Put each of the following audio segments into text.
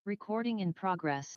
Recording in progress.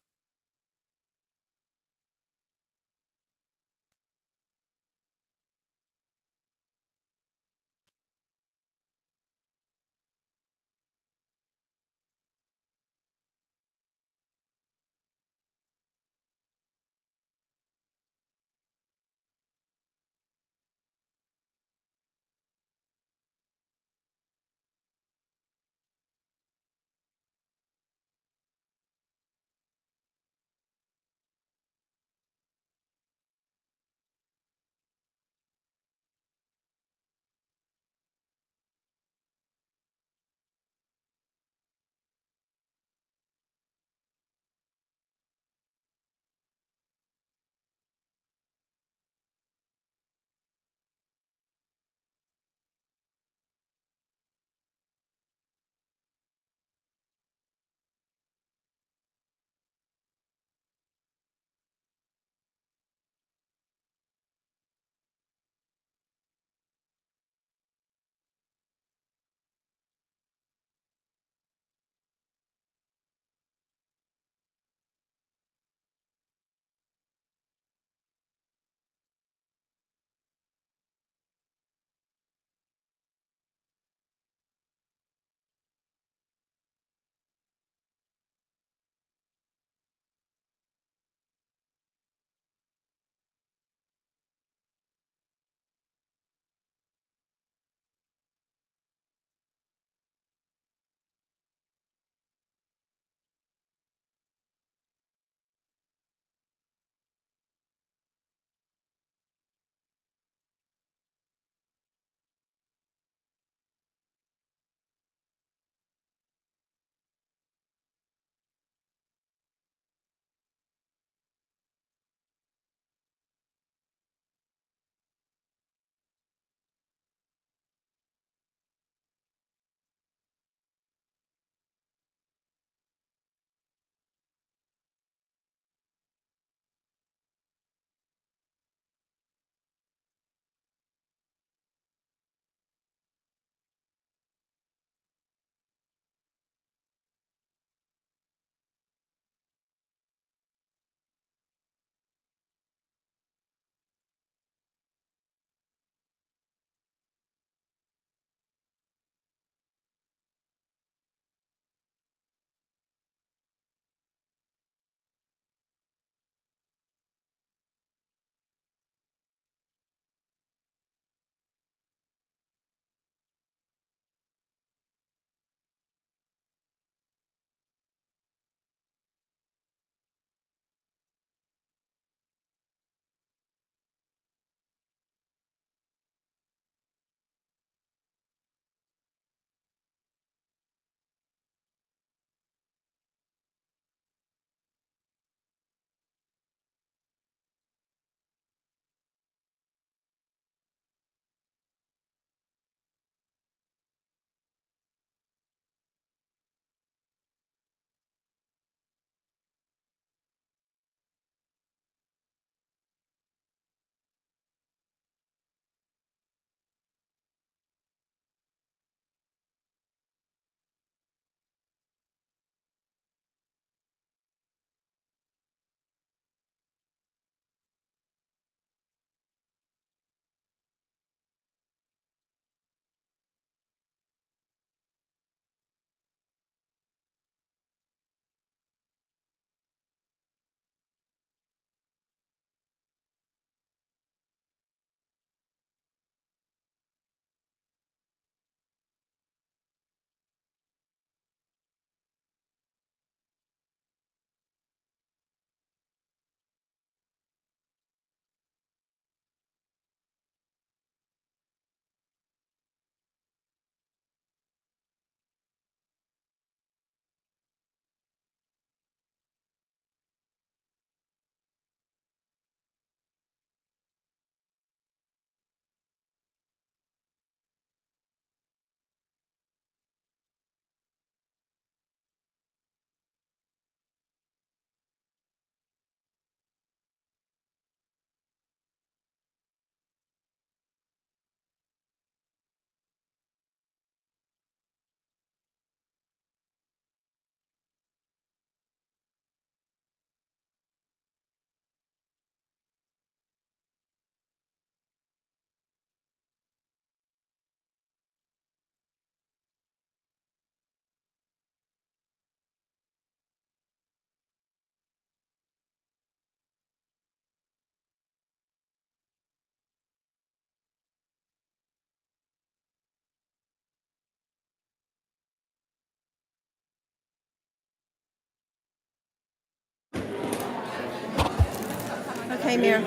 Okay, Mayor.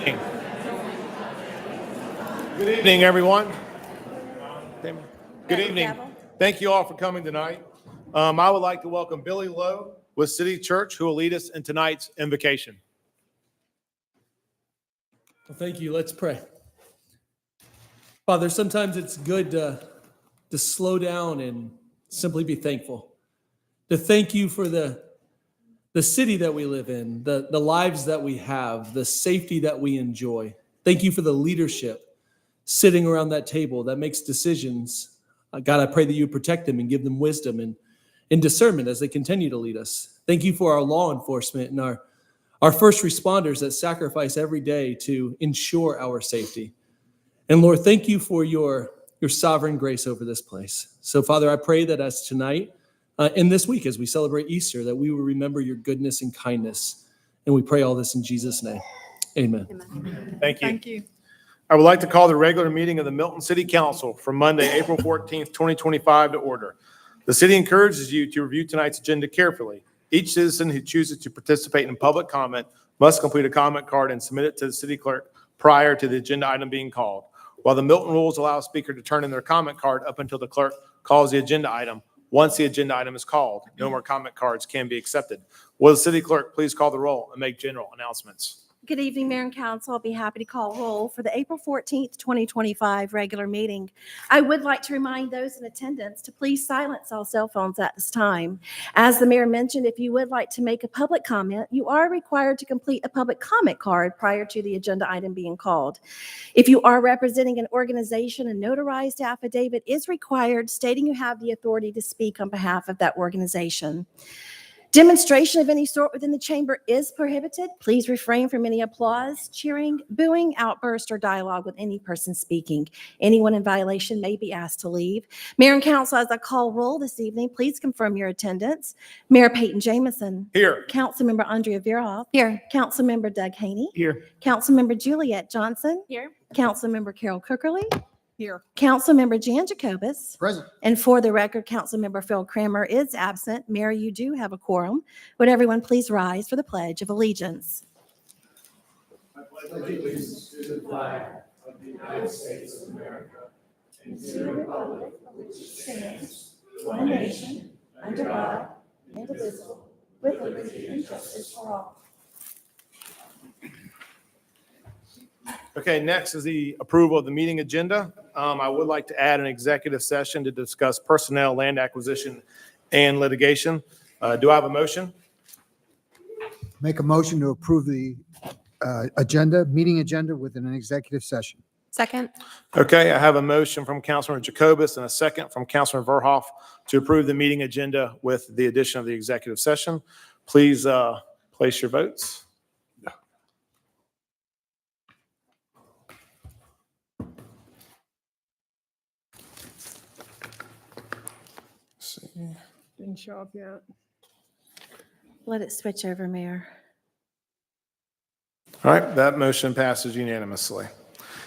Good evening, everyone. Good Ready, evening. gavel? Thank you all for coming tonight. I would like to welcome Billy Lowe with City Church, who will lead us in tonight's invocation. Well, thank you. Let's pray. Father, sometimes it's good to slow down and simply be thankful. To thank you for the city that we live in, the lives that we have, the safety that we enjoy. Thank you for the leadership sitting around that table that makes decisions. God, I pray that you protect them and give them wisdom and discernment as they continue to lead us. Thank you for our law enforcement and our first responders that sacrifice every day to ensure our safety. And Lord, thank you for your sovereign grace over this place. So Father, I pray that as tonight and this week, as we celebrate Easter, that we will remember your goodness and kindness. And we pray all this in Jesus' name. Amen. Thank you. Thank you. I would like to call the regular meeting of the Milton City Council for Monday, April 14th, 2025 to order. The city encourages you to review tonight's agenda carefully. Each citizen who chooses to participate in public comment must complete a comment card and submit it to the city clerk prior to the agenda item being called. While the Milton rules allow a speaker to turn in their comment card up until the clerk calls the agenda item, once the agenda item is called, no more comment cards can be accepted. Will the city clerk please call the roll and make general announcements? Good evening, Mayor and Council. I'll be happy to call roll for the April 14th, 2025 regular meeting. I would like to remind those in attendance to please silence all cell phones at this time. As the mayor mentioned, if you would like to make a public comment, you are required to complete a public comment card prior to the agenda item being called. If you are representing an organization, a notarized affidavit is required stating you have the authority to speak on behalf of that organization. Demonstration of any sort within the chamber is prohibited. Please refrain from any applause, cheering, booing, outburst, or dialogue with any person speaking. Anyone in violation may be asked to leave. Mayor and Council, as I call roll this evening, please confirm your attendance. Mayor Peyton Jamison. Here. Councilmember Andrea Veerhoff. Here. Councilmember Doug Haney. Here. Councilmember Juliette Johnson. Here. Councilmember Carol Cookerly. Here. Councilmember Jan Jacobus. Present. And for the record, Councilmember Phil Kramer is absent. Mayor, you do have a quorum. Would everyone please rise for the Pledge of Allegiance? I pledge allegiance to the flag of the United States of America and to the republic for which it stands, one nation, under God, indivisible, with liberty and justice for all. Okay, next is the approval of the meeting agenda. I would like to add an executive session to discuss personnel, land acquisition, and litigation. Do I have a motion? Make a motion to approve the meeting agenda with an executive session. Second. Okay, I have a motion from Councilman Jacobus and a second from Councilman Verhoff to approve the meeting agenda with the addition of the executive session. Please place your votes. Didn't show up yet. Let it switch over, Mayor. All right, that motion passes unanimously.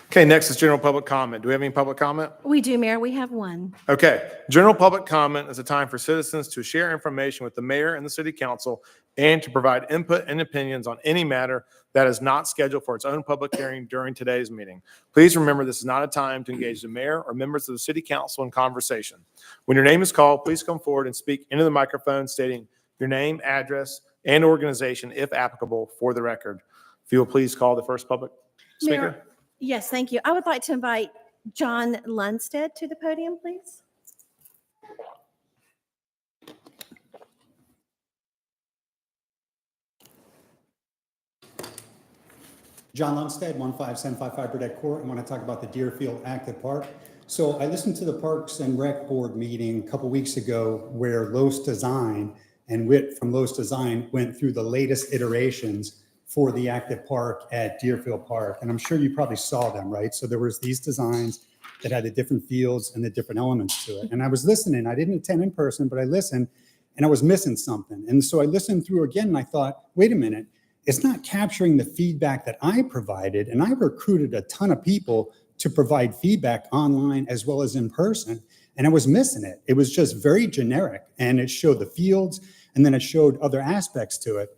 Okay, next is general public comment. Do we have any public comment? We do, Mayor. We have one. Okay, general public comment is a time for citizens to share information with the mayor and the city council and to provide input and opinions on any matter that is not scheduled for its own public hearing during today's meeting. Please remember this is not a time to engage the mayor or members of the city council in conversation. When your name is called, please come forward and speak into the microphone stating your name, address, and organization, if applicable, for the record. If you will please call the first public speaker. Mayor, yes, thank you. I would like to invite John Lundstedt to the podium, please. John Lundstedt, 15755 Burdette Court. I want to talk about the Deerfield Active Park. So I listened to the Parks and Rec Board meeting a couple weeks ago where Los Design and Witt from Los Design went through the latest iterations for the active park at Deerfield Park. And I'm sure you probably saw them, right? So there was these designs that had the different fields and the different elements to it. And I was listening. I didn't attend in person, but I listened and I was missing something. And so I listened through again and I thought, wait a minute, it's not capturing the feedback that I provided. And I recruited a ton of people to provide feedback online as well as in person. And I was missing it. It was just very generic. And it showed the fields and then it showed other aspects to it.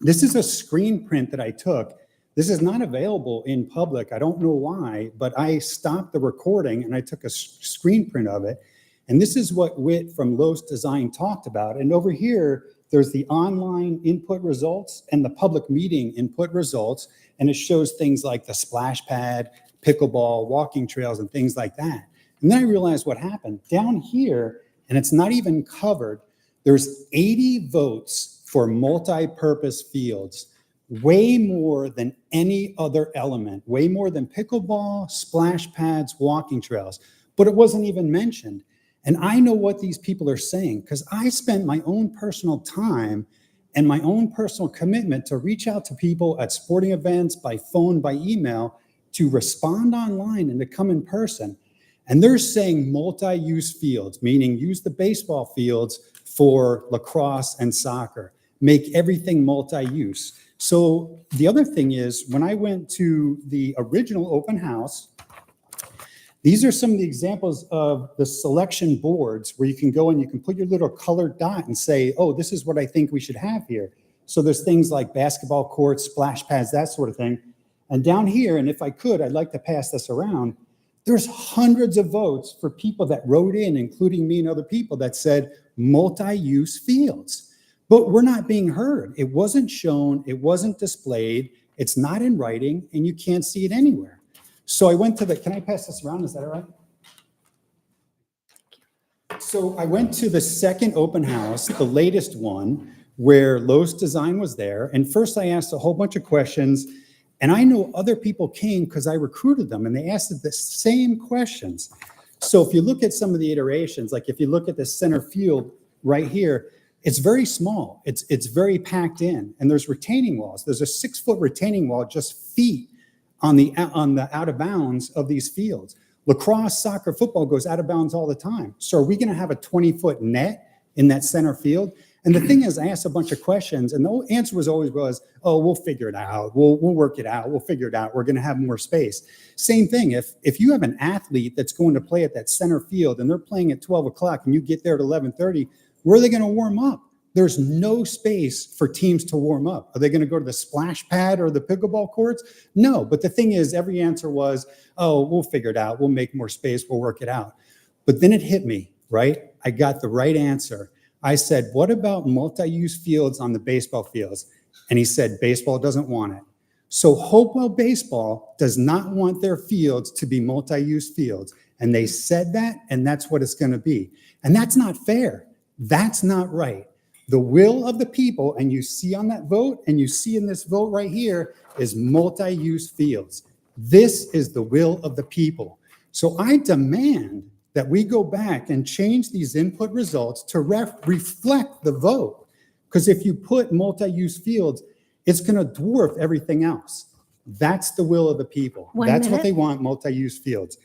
This is a screen print that I took This is not available in public. I don't know why, but I stopped the recording and I took a screen print of it. And this is what Whit from Lowe's Design talked about. And over here, there's the online input results and the public meeting input results. And it shows things like the splash pad, pickleball, walking trails, and things like that. And then I realized what happened. Down here, and it's not even covered, there's 80 votes for multi-purpose fields, way more than any other element, way more than pickleball, splash pads, walking trails. But it wasn't even mentioned. And I know what these people are saying because I spent my own personal time and my own personal commitment to reach out to people at sporting events, by phone, by email, to respond online and to come in person. And they're saying multi-use fields, meaning use the baseball fields for lacrosse and soccer, make everything multi-use. So the other thing is, when I went to the original open house, these are some of the examples of the selection boards where you can go and you can put your little colored dot and say, oh, this is what I think we should have here. So there's things like basketball courts, splash pads, that sort of thing. And down here, and if I could, I'd like to pass this around, there's hundreds of votes for people that wrote in, including me and other people, that said multi-use fields. But we're not being heard. It wasn't shown, it wasn't displayed, it's not in writing, and you can't see it anywhere. So I went to can I pass this around? Is that all right? So I went to the second open house, the latest one, where Lowe's Design was there. And first I asked a whole bunch of questions. And I know other people came because I recruited them and they asked the same questions. So if you look at some of the iterations, like if you look at the center field right here, it's very small. It's very packed in, and there's retaining walls. There's a 6-foot retaining wall just feet on the out of bounds of these fields. Lacrosse, soccer, football goes out of bounds all the time. So are we going to have a 20-foot net in that center field? And the thing is, I asked a bunch of questions, and the answer was always, oh, we'll figure it out. We'll work it out. We'll figure it out. We're going to have more space. Same thing. If you have an athlete that's going to play at that center field and they're playing at 12 o'clock and you get there at 11:30, where are they going to warm up? There's no space for teams to warm up. Are they going to go to the splash pad or the pickleball courts? No. But the thing is, every answer was, oh, we'll figure it out. We'll make more space. We'll work it out. But then it hit me, right? I got the right answer. I said, what about multi-use fields on the baseball fields? And he said, baseball doesn't want it. So Hopewell Baseball does not want their fields to be multi-use fields. And they said that, and that's what it's going to be. And that's not fair. That's not right. The will of the people, and you see on that vote, and you see in this vote right here, is multi-use fields. This is the will of the people. So I demand that we go back and change these input results to reflect the vote. Because if you put multi-use fields, it's going to dwarf everything else. That's the will of the people. That's what they want, multi-use fields.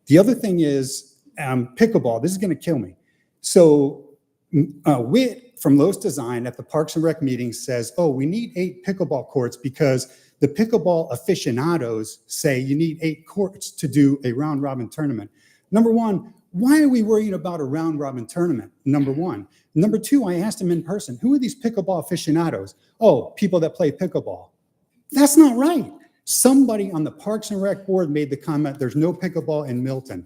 The other thing is pickleball. This is going to kill me. So Whit from Lowe's Design at the Parks and Rec meeting says, oh, we need 8 pickleball courts because the pickleball aficionados say you need 8 courts to do a round robin tournament. Number one, why are we worrying about a round robin tournament? Number one. Number two, I asked him in person, who are these pickleball aficionados? Oh, people that play pickleball. That's not right. Somebody on the Parks and Rec board made the comment, there's no pickleball in Milton.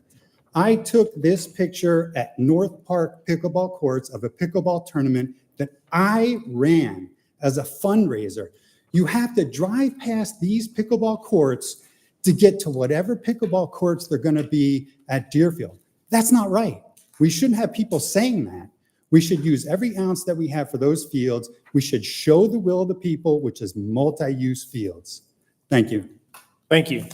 I took this picture at North Park pickleball courts of a pickleball tournament that I ran as a fundraiser. You have to drive past these pickleball courts to get to whatever pickleball courts they're going to be at Deerfield. That's not right. We shouldn't have people saying that. We should use every ounce that we have for those fields. We should show the will of the people, which is multi-use fields. Thank you. Thank you.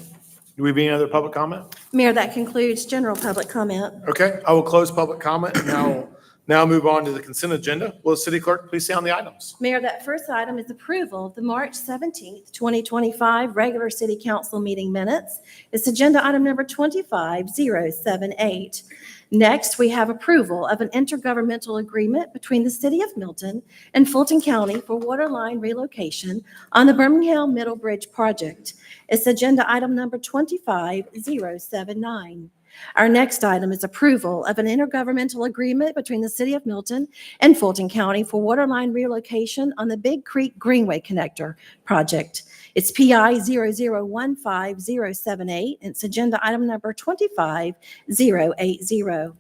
Do we have any other public comment? Mayor, that concludes general public comment. Okay, I will close public comment and now move on to the consent agenda. Will the city clerk please say on the items? Mayor, that first item is approval of the March 17th, 2025 regular city council meeting minutes. It's agenda item number 25078. Next, we have approval of an intergovernmental agreement between the city of Milton and Fulton County for water line relocation on the Birmingham Middle Bridge project. It's agenda item number 25079. Our next item is approval of an intergovernmental agreement between the city of Milton and Fulton County for water line relocation on the Big Creek Greenway Connector project. It's PI 0015078, and it's agenda item number 25080.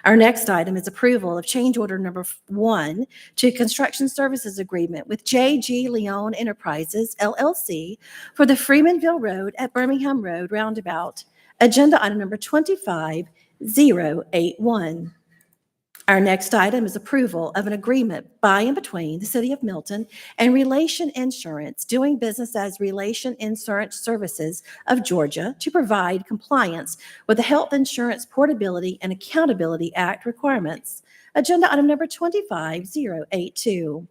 Our next item is approval of change order number 1 to construction services agreement with J.G. Leone Enterprises, LLC, for the Freemanville Road at Birmingham Road roundabout. Agenda item number 25081. Our next item is approval of an agreement by and between the City of Milton and Relation Insurance, doing business as Relation Insurance Services of Georgia, to provide compliance with the Health Insurance Portability and Accountability Act requirements. Agenda item number 25082.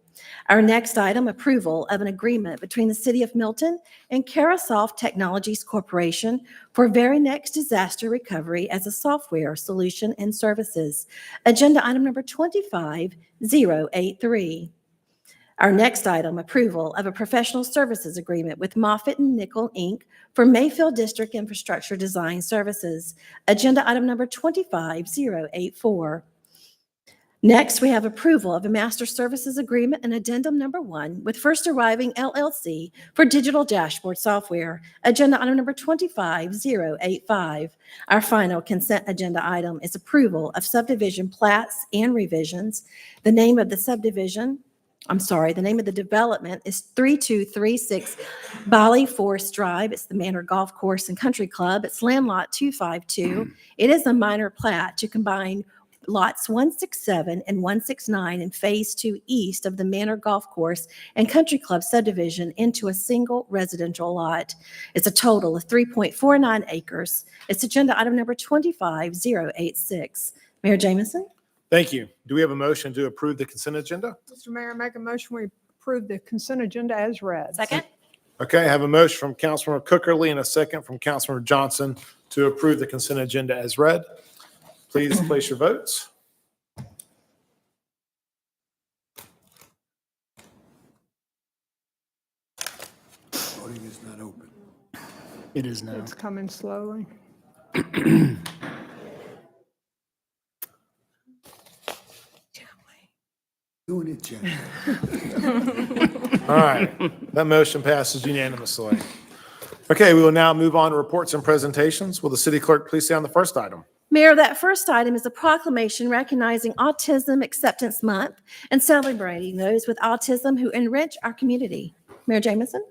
Our next item, approval of an agreement between the City of Milton and Carasoft Technologies Corporation for Very Next Disaster Recovery as a software solution and services. Agenda item number 25083. Our next item, approval of a professional services agreement with Moffitt and Nickel, Inc. for Mayfield District Infrastructure Design Services. Agenda item number 25084. Next, we have approval of a master services agreement and addendum number 1 with First Arriving LLC for digital dashboard software. Agenda item number 25085. Our final consent agenda item is approval of subdivision plats and revisions. The name of the development is 3236 Bali Forest Drive. It's the Manor Golf Course and Country Club. It's land lot 252. It is a minor plat to combine lots 167 and 169 in Phase 2 east of the Manor Golf Course and Country Club subdivision into a single residential lot. It's a total of 3.49 acres. It's agenda item number 25086. Mayor Jamison? Thank you. Do we have a motion to approve the consent agenda? Mr. Mayor, I make a motion we approve the consent agenda as read. Second. Okay, I have a motion from Councilmember Cookerly and a second from Councilmember Johnson to approve the consent agenda as read. Please place your votes. Voting is not open. It is now. It's coming slowly. Doing it, Jen. All right, that motion passes unanimously. Okay, we will now move on to reports and presentations. Will the city clerk please stay on the first item? Mayor, that first item is a proclamation recognizing Autism Acceptance Month and celebrating those with autism who enrich our community. Mayor Jamison?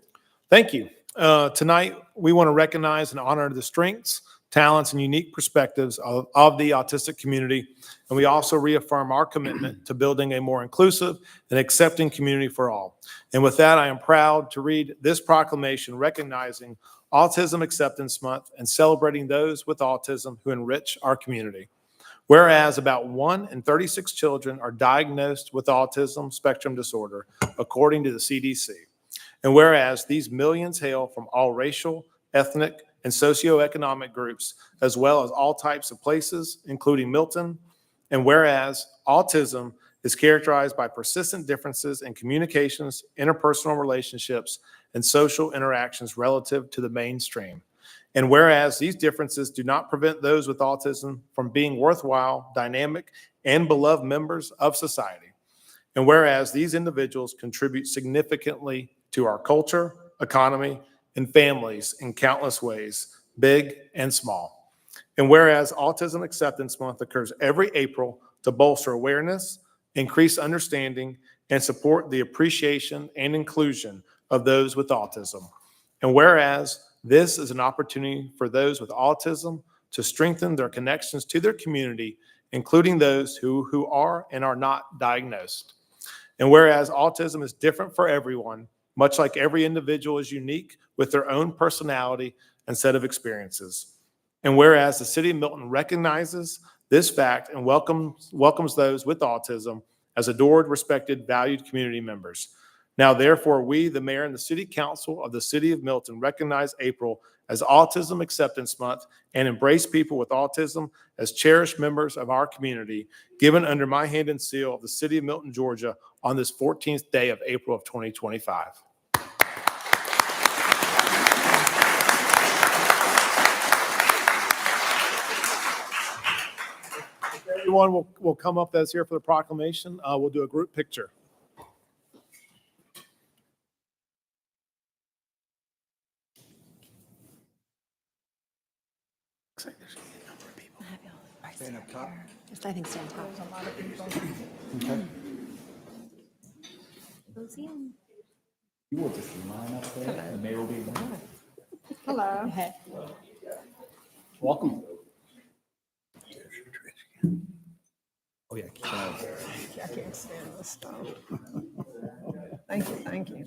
Thank you. Tonight, we want to recognize and honor the strengths, talents, and unique perspectives of the autistic community. And we also reaffirm our commitment to building a more inclusive and accepting community for all. And with that, I am proud to read this proclamation recognizing Autism Acceptance Month and celebrating those with autism who enrich our community. Whereas about 1 in 36 children are diagnosed with autism spectrum disorder, according to the CDC. And whereas these millions hail from all racial, ethnic, and socioeconomic groups, as well as all types of places, including Milton. And whereas autism is characterized by persistent differences in communications, interpersonal relationships, and social interactions relative to the mainstream. And whereas these differences do not prevent those with autism from being worthwhile, dynamic, and beloved members of society. And whereas these individuals contribute significantly to our culture, economy, and families in countless ways, big and small. And whereas Autism Acceptance Month occurs every April to bolster awareness, increase understanding, and support the appreciation and inclusion of those with autism. And whereas this is an opportunity for those with autism to strengthen their connections to their community, including those who are and are not diagnosed. And whereas autism is different for everyone, much like every individual is unique with their own personality and set of experiences. And whereas the city of Milton recognizes this fact and welcomes those with autism as adored, respected, valued community members. Now, therefore, we, the mayor and the city council of the city of Milton, recognize April as Autism Acceptance Month and embrace people with autism as cherished members of our community, given under my hand and seal of the city of Milton, Georgia, on this 14th day of April of 2025. Everyone will come up that's here for the proclamation. We'll do a group picture. Stand up top. Just, I think stand top. There's a lot of people. Okay. Cozy and- You will just line up there. The mayor will be. Hello. Welcome. Oh, yeah. I can't stand this stuff. Thank you, thank you.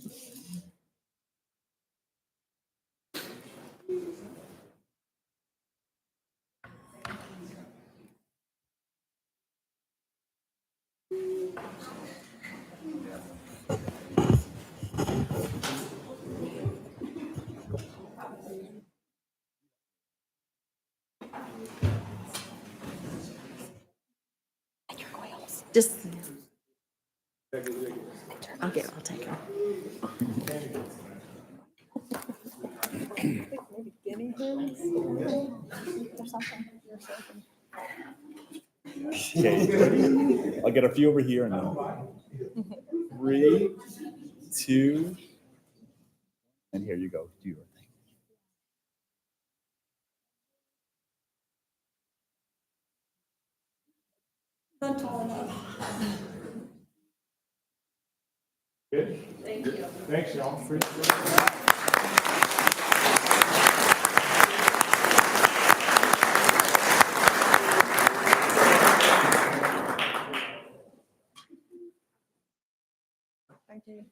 Just. I'll take her. Maybe guinea hens or something. Okay, you ready? I'll get a few over here and then 3, 2, and here you go. Do your thing. Good? Thank you. Thanks, y'all. Thank you.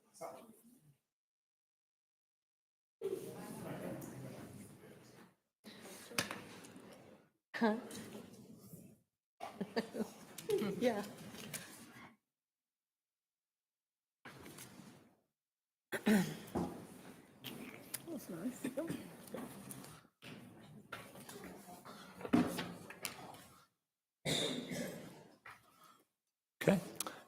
Yeah. That's nice. Okay.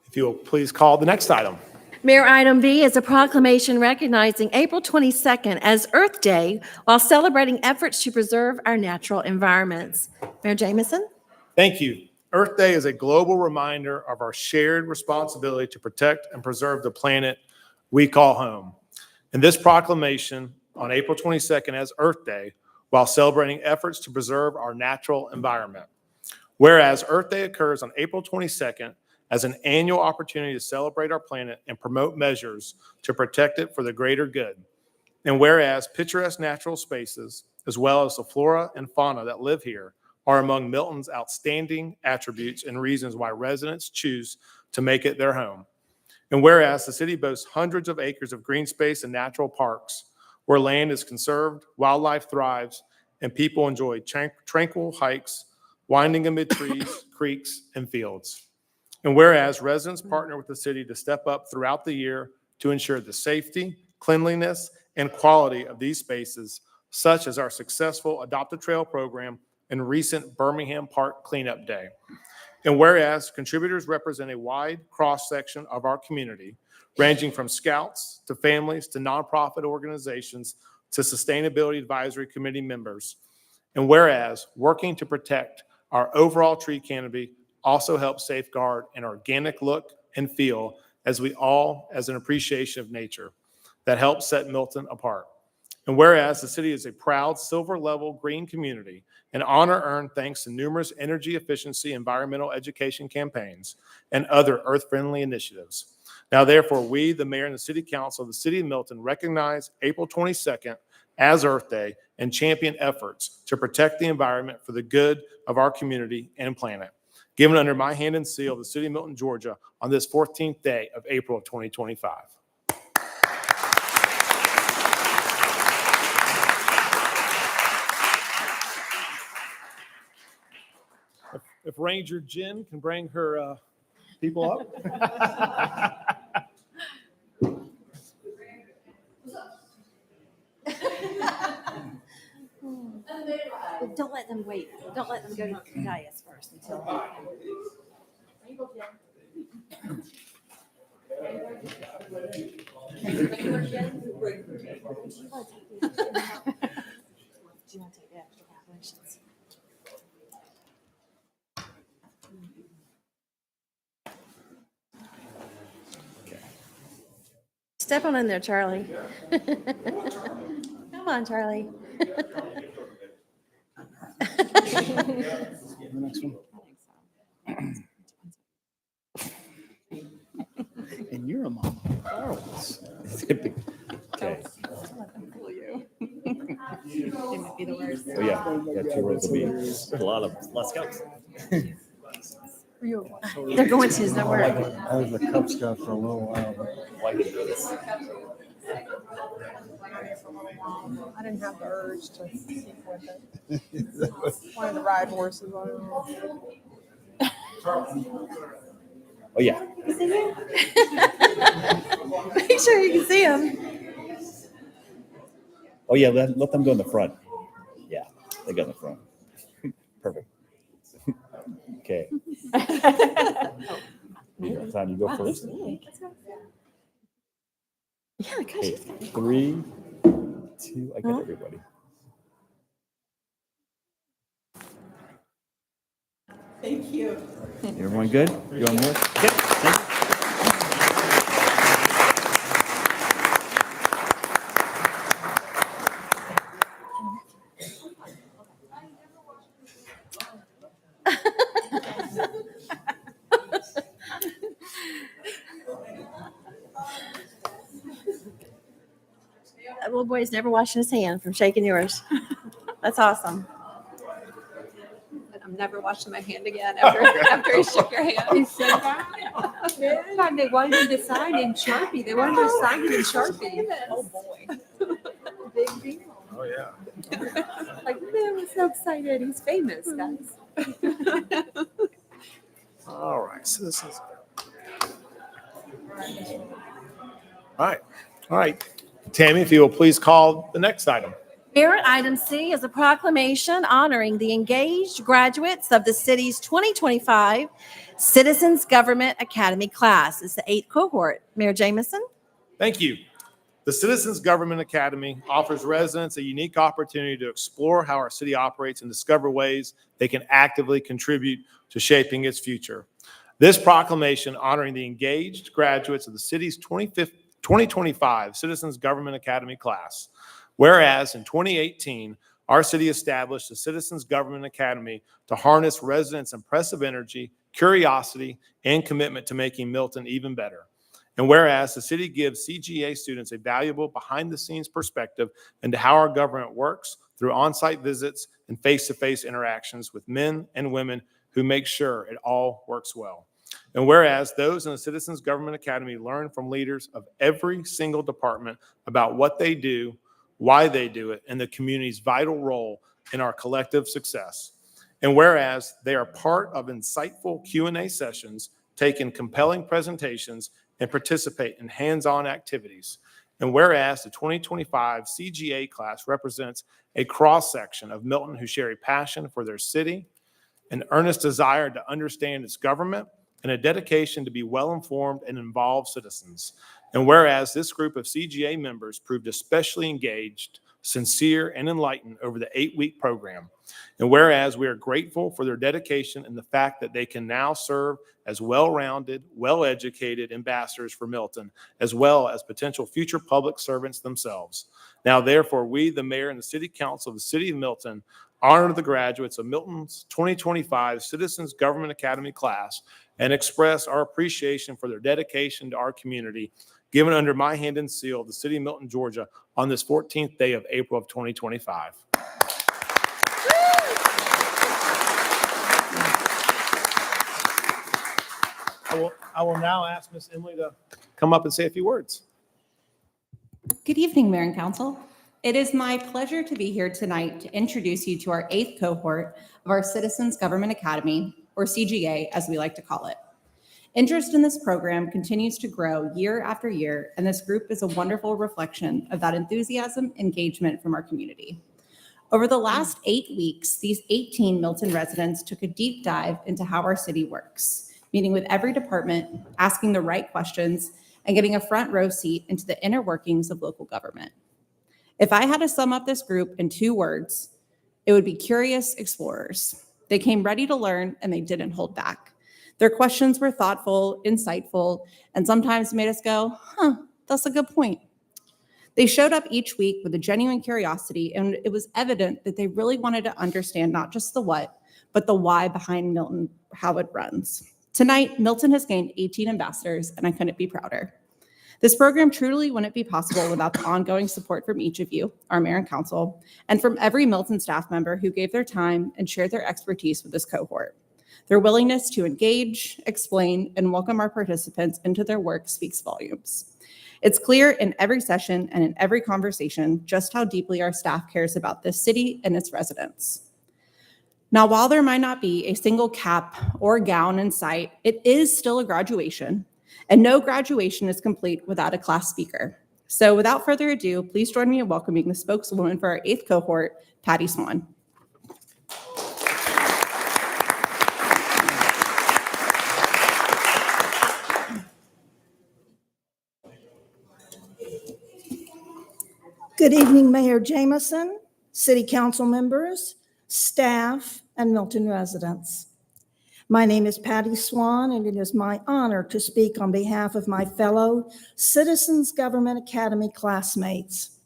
If you will please call the next item. Mayor, item B is a proclamation recognizing April 22nd as Earth Day while celebrating efforts to preserve our natural environments. Mayor Jameson? Thank you. Earth Day is a global reminder of our shared responsibility to protect and preserve the planet we call home. In this proclamation on April 22nd as Earth Day, while celebrating efforts to preserve our natural environment. Whereas Earth Day occurs on April 22nd as an annual opportunity to celebrate our planet and promote measures to protect it for the greater good. And whereas picturesque natural spaces, as well as the flora and fauna that live here, are among Milton's outstanding attributes and reasons why residents choose to make it their home. And whereas the city boasts hundreds of acres of green space and natural parks, where land is conserved, wildlife thrives, and people enjoy tranquil hikes, winding amid trees, creeks, and fields. And whereas residents partner with the city to step up throughout the year to ensure the safety, cleanliness, and quality of these spaces, such as our successful Adopt a Trail program and recent Birmingham Park Cleanup Day. And whereas contributors represent a wide cross-section of our community, ranging from scouts to families to nonprofit organizations to sustainability advisory committee members. And whereas working to protect our overall tree canopy also helps safeguard an organic look and feel as we all, as an appreciation of nature that helps set Milton apart. And whereas the city is a proud silver-level green community, an honor earned thanks to numerous energy efficiency, environmental education campaigns, and other earth-friendly initiatives. Now, therefore, we, the mayor and the city council of the city of Milton, recognize April 22nd as Earth Day and champion efforts to protect the environment for the good of our community and planet. Given under my hand and seal of the city of Milton, Georgia, on this 14th day of April of 2025. If Ranger Jen can bring her people up. Don't let them wait. Don't let them go to the dais first until. Do you want to take the extra calculations? Step on in there, Charlie. Come on, Charlie. The next one. And you're a mom. Carlos. Okay. Fool you. They might be the worst. Oh, yeah, got 2 rows of beans. There's a lot of scouts. They're going to, don't worry. I was a Cub Scout for a little while. Why did you do this? I didn't have the urge to keep with it. Wanted to ride horses on it. Oh, yeah. Make sure you can see them. Oh, yeah, let them go in the front. Yeah, they go in the front. Perfect. Okay. Time you go first. Yeah, Okay, 3, 2, I got everybody. Thank you. Everyone good? You want more? Okay, thank you. That little boy's never washing his hand from shaking yours. That's awesome. I'm never washing my hand again after he shook your hand. He said that. Time they wanted to sign in Sharpie. They wanted to sign it in Sharpie. Oh boy. Big deal. Oh, yeah. Like, man, I'm so excited. He's famous, guys. All right, citizens. All right. Tammy, if you will please call the next item. Mayor, item C is a proclamation honoring the engaged graduates of the city's 2025 Citizens Government Academy class. It's the 8th cohort. Mayor Jamison? Thank you. The Citizens Government Academy offers residents a unique opportunity to explore how our city operates and discover ways they can actively contribute to shaping its future. This proclamation honoring the engaged graduates of the city's 2025 Citizens Government Academy class. Whereas in 2018, our city established the Citizens Government Academy to harness residents' impressive energy, curiosity, and commitment to making Milton even better. And whereas the city gives CGA students a valuable behind-the-scenes perspective into how our government works through on-site visits and face-to-face interactions with men and women who make sure it all works well. And whereas those in the Citizens Government Academy learn from leaders of every single department about what they do, why they do it, and the community's vital role in our collective success. And whereas they are part of insightful Q&A sessions, take in compelling presentations, and participate in hands-on activities. And whereas the 2025 CGA class represents a cross-section of Milton who share a passion for their city, an earnest desire to understand its government, and a dedication to be well-informed and involved citizens. And whereas this group of CGA members proved especially engaged, sincere, and enlightened over the 8-week program. And whereas we are grateful for their dedication and the fact that they can now serve as well-rounded, well-educated ambassadors for Milton, as well as potential future public servants themselves. Now, therefore, we, the mayor and the city council of the city of Milton, honor the graduates of Milton's 2025 Citizens Government Academy class and express our appreciation for their dedication to our community, given under my hand and seal of the city of Milton, Georgia, on this 14th day of April of 2025. I will now ask Ms. Emily to come up and say a few words. Good evening, Mayor and Council. It is my pleasure to be here tonight to introduce you to our 8th cohort of our Citizens Government Academy, or CGA, as we like to call it. Interest in this program continues to grow year after year, and this group is a wonderful reflection of that enthusiasm, engagement from our community. Over the last 8 weeks, these 18 Milton residents took a deep dive into how our city works, meeting with every department, asking the right questions, and getting a front row seat into the inner workings of local government. If I had to sum up this group in 2 words, it would be curious explorers. They came ready to learn, and they didn't hold back. Their questions were thoughtful, insightful, and sometimes made us go, that's a good point. They showed up each week with a genuine curiosity, and it was evident that they really wanted to understand not just the what, but the why behind Milton, how it runs. Tonight, Milton has gained 18 ambassadors, and I couldn't be prouder. This program truly wouldn't be possible without the ongoing support from each of you, our mayor and council, and from every Milton staff member who gave their time and shared their expertise with this cohort. Their willingness to engage, explain, and welcome our participants into their work speaks volumes. It's clear in every session and in every conversation just how deeply our staff cares about this city and its residents. Now, while there might not be a single cap or gown in sight, it is still a graduation, and no graduation is complete without a class speaker. So without further ado, please join me in welcoming the spokeswoman for our 8th cohort, Patty Swan. Good evening, Mayor Jameson, City Council members, staff, and Milton residents. My name is Patty Swan, and it is my honor to speak on behalf of my fellow Citizens Government Academy classmates.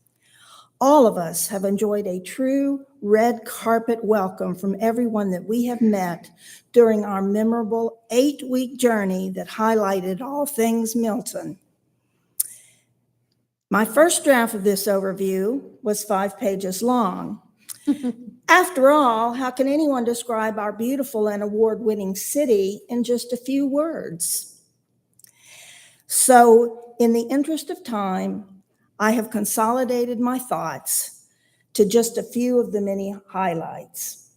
All of us have enjoyed a true red carpet welcome from everyone that we have met during our memorable 8-week journey that highlighted all things Milton. My first draft of this overview was 5 pages long. After all, how can anyone describe our beautiful and award-winning city in just a few words? So, in the interest of time, I have consolidated my thoughts to just a few of the many highlights.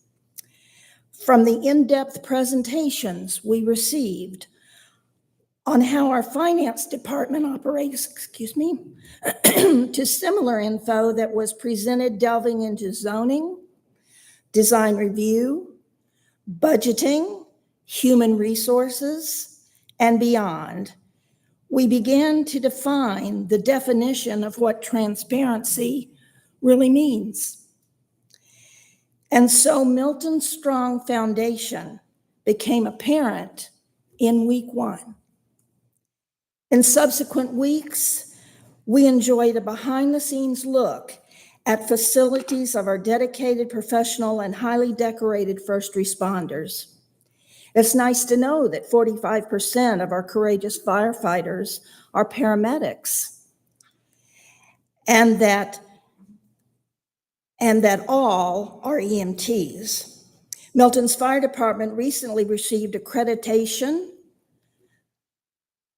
From the in-depth presentations we received on how our finance department operates, to similar info that was presented delving into zoning, design review, budgeting, human resources, and beyond, we began to define the definition of what transparency really means. And so Milton's strong foundation became apparent in week 1. In subsequent weeks, we enjoyed a behind-the-scenes look at facilities of our dedicated, professional, and highly decorated first responders. It's nice to know that 45% of our courageous firefighters are paramedics, and that all are EMTs. Milton's Fire Department recently received accreditation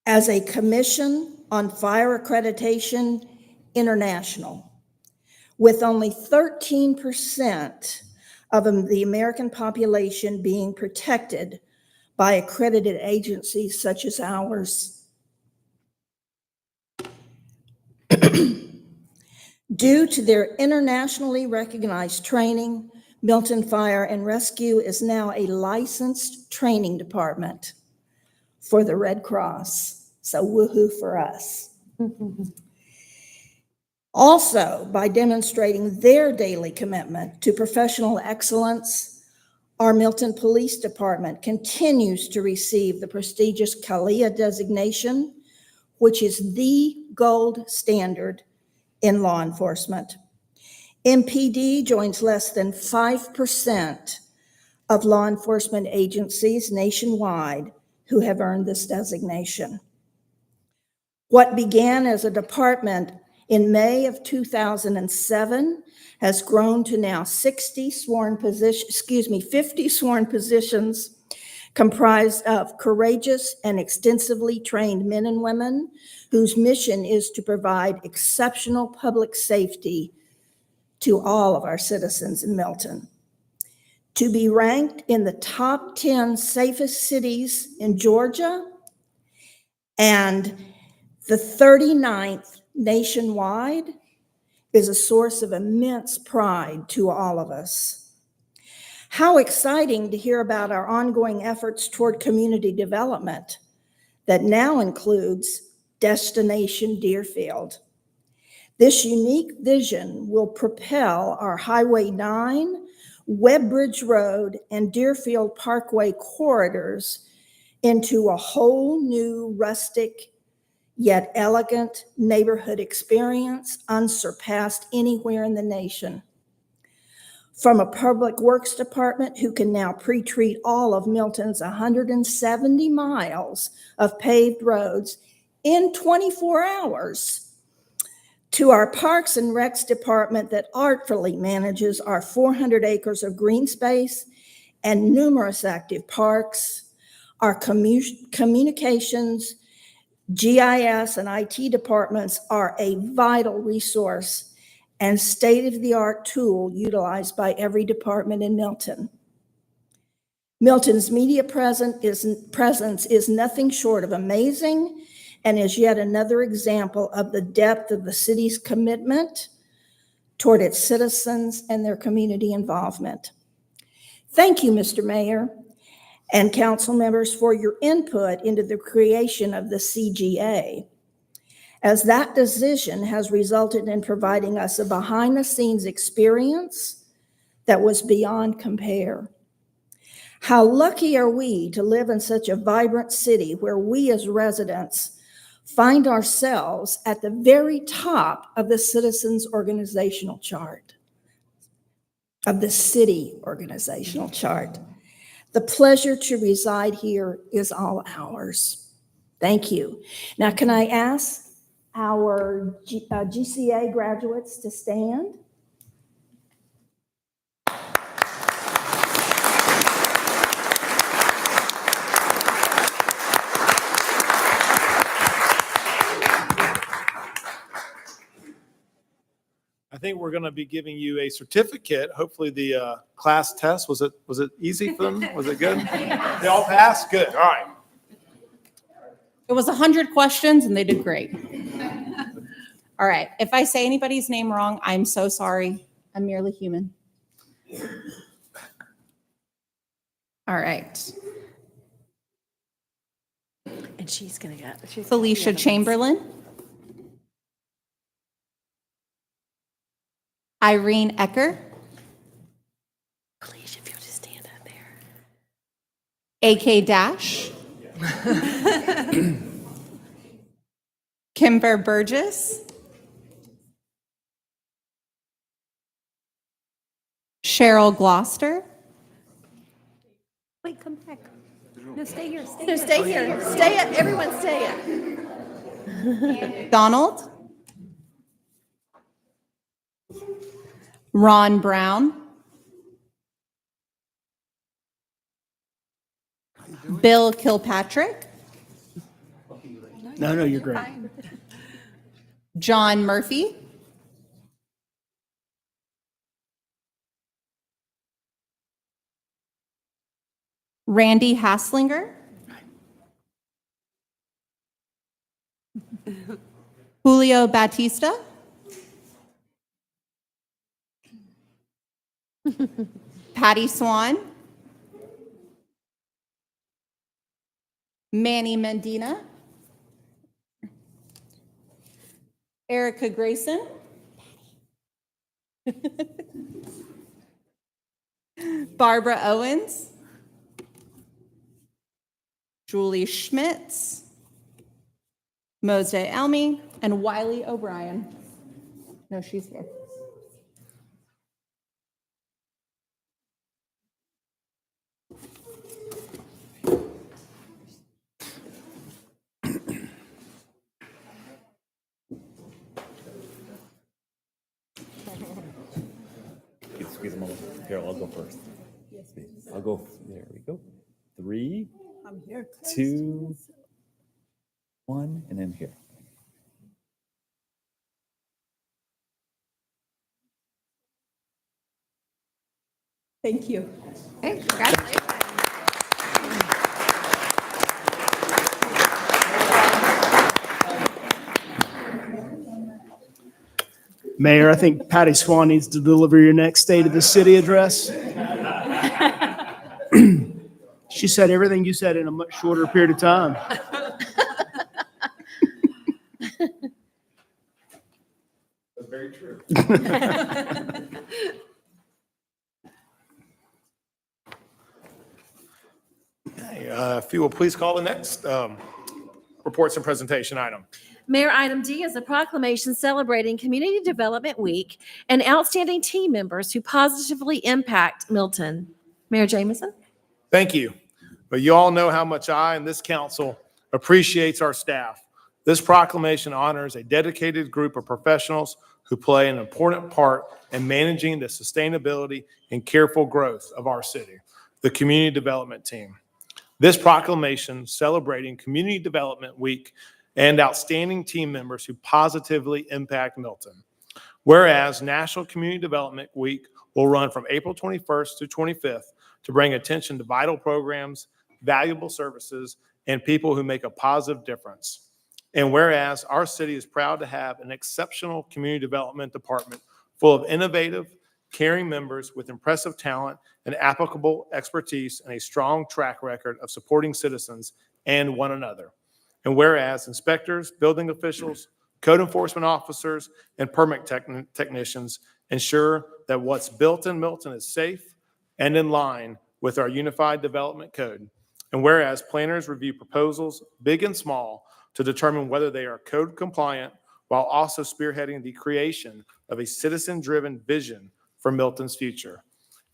as a Commission on Fire Accreditation International, with only 13% of the American population being protected by accredited agencies such as ours. Due to their internationally recognized training, Milton Fire and Rescue is now a licensed training department for the Red Cross. So woohoo for us. Also, by demonstrating their daily commitment to professional excellence, our Milton Police Department continues to receive the prestigious CALIA designation, which is the gold standard in law enforcement. MPD joins less than 5% of law enforcement agencies nationwide who have earned this designation. What began as a department in May of 2007 has grown to now 50 sworn positions comprised of courageous and extensively trained men and women whose mission is to provide exceptional public safety to all of our citizens in Milton. To be ranked in the top 10 safest cities in Georgia and the 39th nationwide is a source of immense pride to all of us. How exciting to hear about our ongoing efforts toward community development that now includes Destination Deerfield. This unique vision will propel our Highway 9, Webbridge Road, and Deerfield Parkway corridors into a whole new rustic yet elegant neighborhood experience unsurpassed anywhere in the nation. From a public works department who can now pre-treat all of Milton's 170 miles of paved roads in 24 hours, to our Parks and Recs department that artfully manages our 400 acres of green space and numerous active parks, our communications, GIS, and IT departments are a vital resource and state-of-the-art tool utilized by every department in Milton. Milton's media presence is nothing short of amazing and is yet another example of the depth of the city's commitment toward its citizens and their community involvement. Thank you, Mr. Mayor and council members, for your input into the creation of the CGA, as that decision has resulted in providing us a behind-the-scenes experience that was beyond compare. How lucky are we to live in such a vibrant city where we as residents find ourselves at the very top of the citizens' organizational chart, of the city organizational chart. The pleasure to reside here is all ours. Thank you. Now, can I ask our GCA graduates to stand? I think we're going to be giving you a certificate. Hopefully the class test, was it easy for them? Was it good? They all passed? Good. All right. It was 100 questions and they did great. All right. If I say anybody's name wrong, I'm so sorry. I'm merely human. All right. And she's going to get. Felicia Chamberlain. Irene Ecker. Please, if you'll just stand up there. AK Dash. Kimber Burgess. Cheryl Gloucester. Wait, come back. No, stay here. Stay No, here. stay here. Stay up. Everyone stay up. Donald. Ron Brown. Bill Kilpatrick. No, you're great. John Murphy. Randy Haslinger. Julio Batista. Patty Swan. Manny Mendina. Erica Grayson. Barbara Owens. Julie Schmitz. Mose Elmy, and Wiley O'Brien. No, she's here. Squeeze them all. Here, I'll go first. I'll go. There we go. 3, 2, 1, and then here. Thank you. Hey, congratulations. Mayor, I think Patty Swan needs to deliver your next State of the City address. She said everything you said in a much shorter period of time. That's very true. Okay, if you will please call the next reports and presentation item. Mayor, item D is a proclamation celebrating Community Development Week and outstanding team members who positively impact Milton. Mayor Jameson? Thank you. But you all know how much I and this council appreciates our staff. This proclamation honors a dedicated group of professionals who play an important part in managing the sustainability and careful growth of our city, the Community Development Team. This proclamation celebrating Community Development Week and outstanding team members who positively impact Milton. Whereas National Community Development Week will run from April 21st to 25th to bring attention to vital programs, valuable services, and people who make a positive difference. And whereas our city is proud to have an exceptional community development department full of innovative, caring members with impressive talent and applicable expertise and a strong track record of supporting citizens and one another. And whereas inspectors, building officials, code enforcement officers, and permit technicians ensure that what's built in Milton is safe and in line with our Unified Development Code. And whereas planners review proposals, big and small, to determine whether they are code compliant while also spearheading the creation of a citizen-driven vision for Milton's future.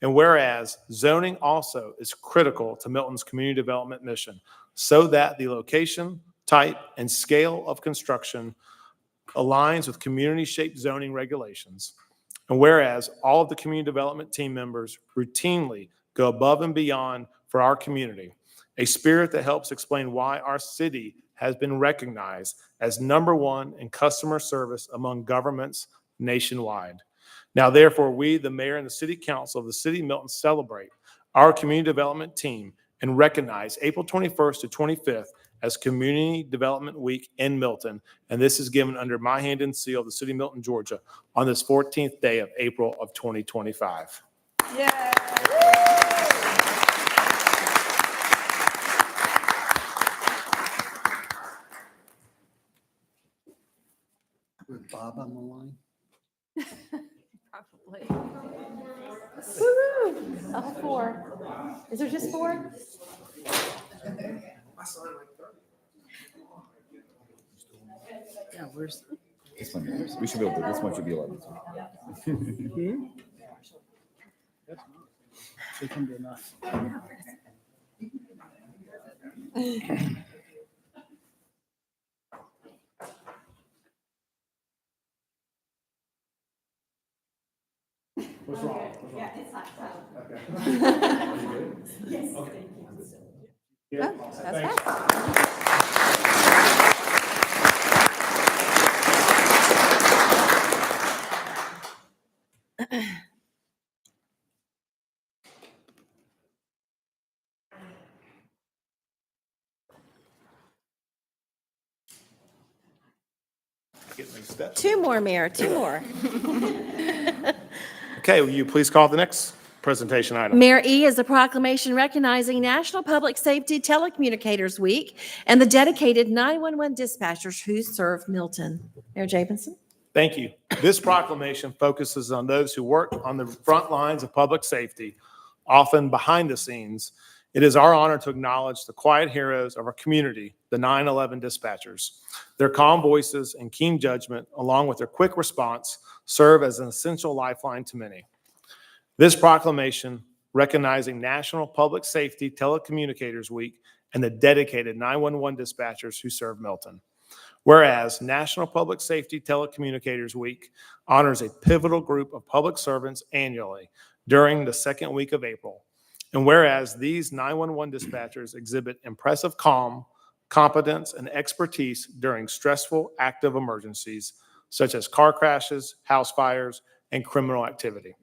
And whereas zoning also is critical to Milton's community development mission so that the location, type, and scale of construction aligns with community-shaped zoning regulations. And whereas all of the community development team members routinely go above and beyond for our community, a spirit that helps explain why our city has been recognized as #1 in customer service among governments nationwide. Now, therefore, we, the mayor and the city council of the city of Milton, celebrate our community development team and recognize April 21st to 25th as Community Development Week in Milton. And this is given under my hand and seal of the city of Milton, Georgia, on this 14th day of April of 2025. Yeah. With Bob on the line? Probably. Woo-hoo. All 4. Is there just 4? Yeah, where's? This one, we should be able to, this one should be 11. Should come to enough. What's wrong? Yeah, it's not. Yes. Okay. Oh, that's fast. Getting those steps. 2 more, Mayor, 2 more. Okay, will you please call the next presentation item? Mayor E is a proclamation recognizing National Public Safety Telecommunicators Week and the dedicated 911 dispatchers who serve Milton. Mayor Jameson? Thank you. This proclamation focuses on those who work on the front lines of public safety, often behind the scenes. It is our honor to acknowledge the quiet heroes of our community, the 911 dispatchers. Their calm voices and keen judgment, along with their quick response, serve as an essential lifeline to many. This proclamation, recognizing National Public Safety Telecommunicators Week and the dedicated 911 dispatchers who serve Milton. Whereas National Public Safety Telecommunicators Week honors a pivotal group of public servants annually during the second week of April. And whereas these 911 dispatchers exhibit impressive calm, competence, and expertise during stressful active emergencies, such as car crashes, house fires, and criminal activity.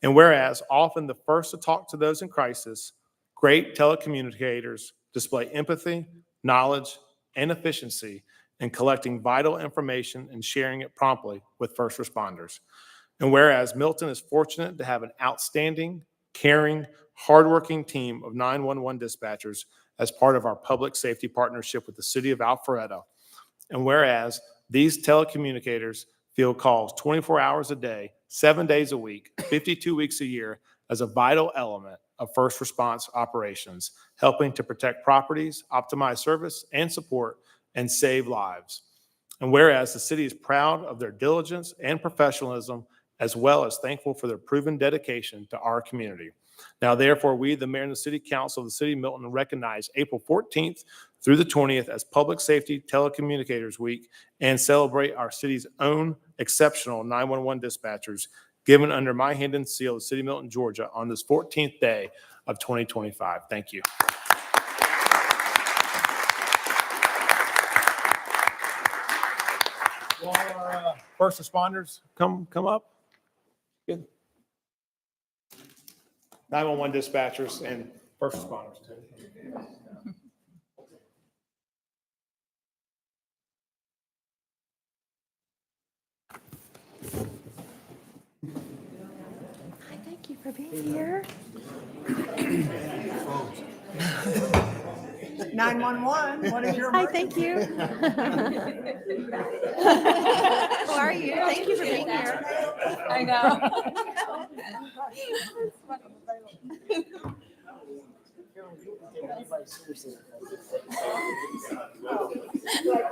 And whereas often the first to talk to those in crisis, great telecommunicators display empathy, knowledge, and efficiency in collecting vital information and sharing it promptly with first responders. And whereas Milton is fortunate to have an outstanding, caring, hardworking team of 911 dispatchers as part of our public safety partnership with the city of Alpharetta. And whereas these telecommunicators field calls 24 hours a day, 7 days a week, 52 weeks a year as a vital element of first response operations, helping to protect properties, optimize service and support, and save lives. And whereas the city is proud of their diligence and professionalism, as well as thankful for their proven dedication to our community. Now, therefore, we, the mayor and the city council of the city of Milton, recognize April 14th through the 20th as Public Safety Telecommunicators Week and celebrate our city's own exceptional 911 dispatchers given under my hand and seal of the city of Milton, Georgia on this 14th day of 2025. Thank you. Will our first responders come up? Good. 911 dispatchers and first responders too. Hi, thank you for being here. 911, what is your Hi, emergency? thank you. How are you? Thank you for being here. I know.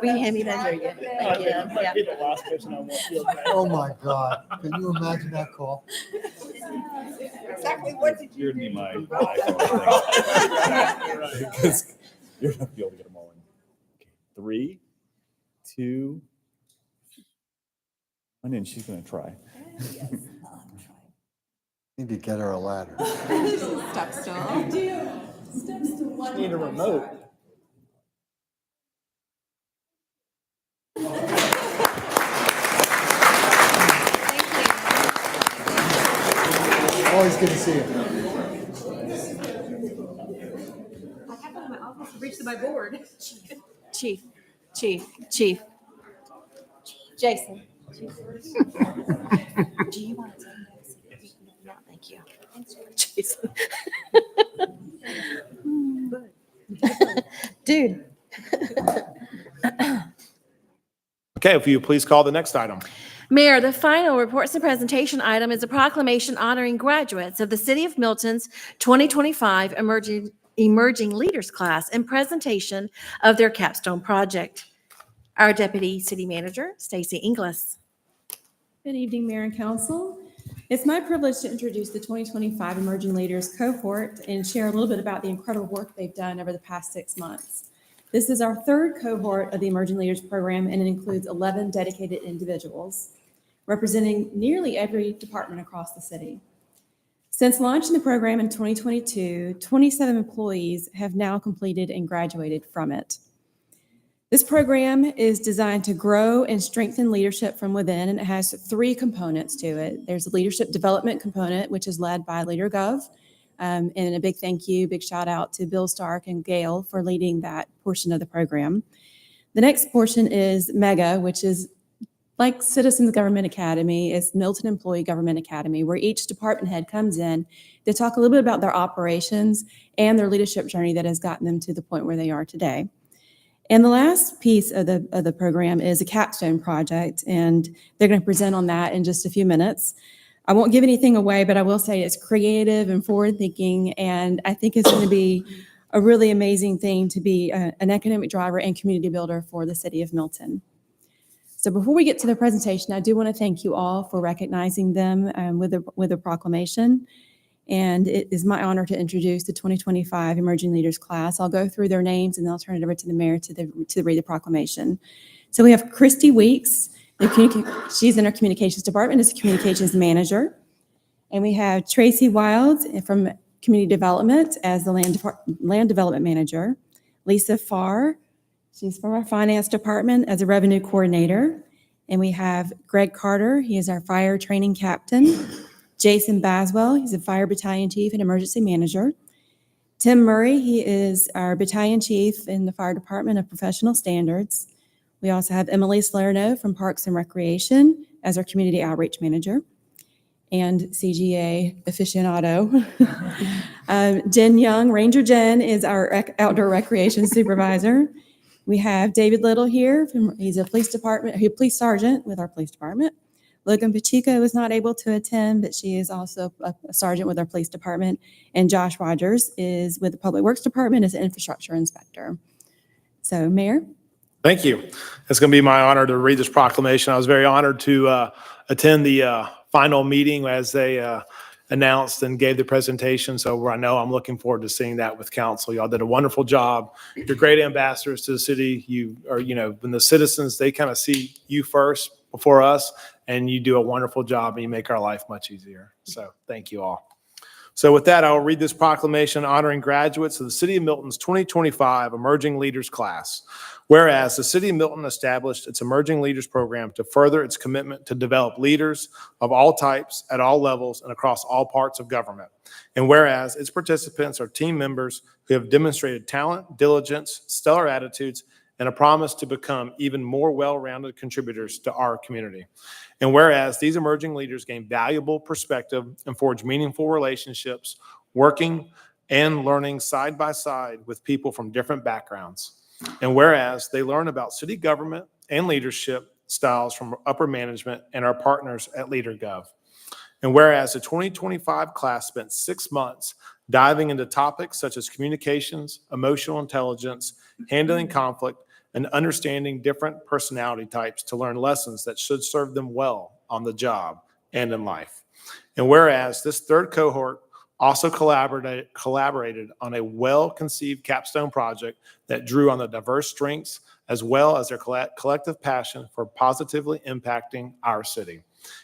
We hand me that here again. Yeah. The last person I want to Oh, my God. Can you imagine that call? Exactly what did you You're do? me my iPhone thing. Because you're not be able to get them all in. Okay. 3, 2, 1, and she's gonna try. Need to get her a ladder. Step stool. need a remote. Always good to see you. I have them in my office to reach to my board. Chief. Jason. Do you want to take notes? No, thank you. Jason. Dude. Okay, if you please call the next item. Mayor, the final reports and presentation item is a proclamation honoring graduates of the City of Milton's 2025 Emerging Leaders Class and presentation of their capstone project. Our Deputy City Manager, Stacy Inglis. Good evening, Mayor and Council. It's my privilege to introduce the 2025 Emerging Leaders Cohort and share a little bit about the incredible work they've done over the past 6 months. This is our third cohort of the Emerging Leaders Program, and it includes 11 dedicated individuals representing nearly every department across the city. Since launching the program in 2022, 27 employees have now completed and graduated from it. This program is designed to grow and strengthen leadership from within, and it has 3 components to it. There's a leadership development component, which is led by LeaderGov. And a big thank you, big shout out to Bill Stark and Gail for leading that portion of the program. The next portion is MEGA, which is like Citizens Government Academy. It's Milton Employee Government Academy, where each department head comes in to talk a little bit about their operations and their leadership journey that has gotten them to the point where they are today. And the last piece of the program is a capstone project, and they're going to present on that in just a few minutes. I won't give anything away, but I will say it's creative and forward-thinking, and I think it's going to be a really amazing thing to be an economic driver and community builder for the city of Milton. So before we get to the presentation, I do want to thank you all for recognizing them with a proclamation. And it is my honor to introduce the 2025 Emerging Leaders Class. I'll go through their names and then I'll turn it over to the mayor to read the proclamation. So we have Christy Weeks. She's in our communications department as a communications manager. And we have Tracy Wilds from community development as the land development manager. Lisa Farr, she's from our finance department as a revenue coordinator. And we have Greg Carter, he is our fire training captain. Jason Baswell, he's a fire battalion chief and emergency manager. Tim Murray, he is our battalion chief in the fire department of professional standards. We also have Emily Salerno from Parks and Recreation as our community outreach manager. And CGA aficionado. Jen Young, Ranger Jen, is our outdoor recreation supervisor. We have David Little here. He's a police sergeant with our police department. Logan Pacheco was not able to attend, but she is also a sergeant with our police department. And Josh Rogers is with the Public Works Department as an infrastructure inspector. So, Mayor, Thank you. It's going to be my honor to read this proclamation. I was very honored to attend the final meeting as they announced and gave the presentation. So I know I'm looking forward to seeing that with council. Y'all did a wonderful job. You're great ambassadors to the city. You are, when the citizens, they kind of see you first before us, and you do a wonderful job and you make our life much easier. So thank you all. So with that, I will read this proclamation honoring graduates of the City of Milton's 2025 Emerging Leaders Class. Whereas the City of Milton established its Emerging Leaders Program to further its commitment to develop leaders of all types, at all levels, and across all parts of government. And whereas its participants are team members who have demonstrated talent, diligence, stellar attitudes, and a promise to become even more well-rounded contributors to our community. And whereas these emerging leaders gain valuable perspective and forge meaningful relationships, working and learning side by side with people from different backgrounds. And whereas they learn about city government and leadership styles from upper management and our partners at LeaderGov. And whereas the 2025 class spent 6 months diving into topics such as communications, emotional intelligence, handling conflict, and understanding different personality types to learn lessons that should serve them well on the job and in life. And whereas this third cohort also collaborated on a well-conceived capstone project that drew on the diverse strengths as well as their collective passion for positively impacting our city.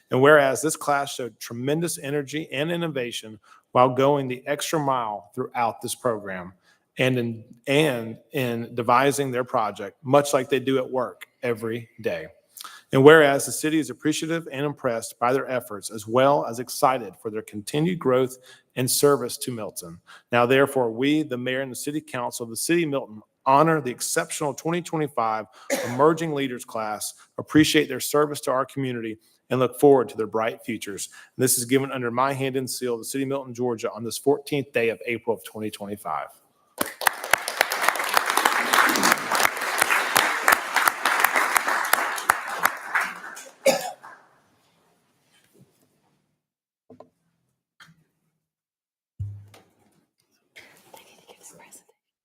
And whereas this class showed tremendous energy and innovation while going the extra mile throughout this program and in devising their project, much like they do at work every day. And whereas the city is appreciative and impressed by their efforts, as well as excited for their continued growth and service to Milton. Now, therefore, we, the mayor and the city council of the city of Milton, honor the exceptional 2025 Emerging Leaders Class, appreciate their service to our community, and look forward to their bright futures. And this is given under my hand and seal of the city of Milton, Georgia, on this 14th day of April of 2025.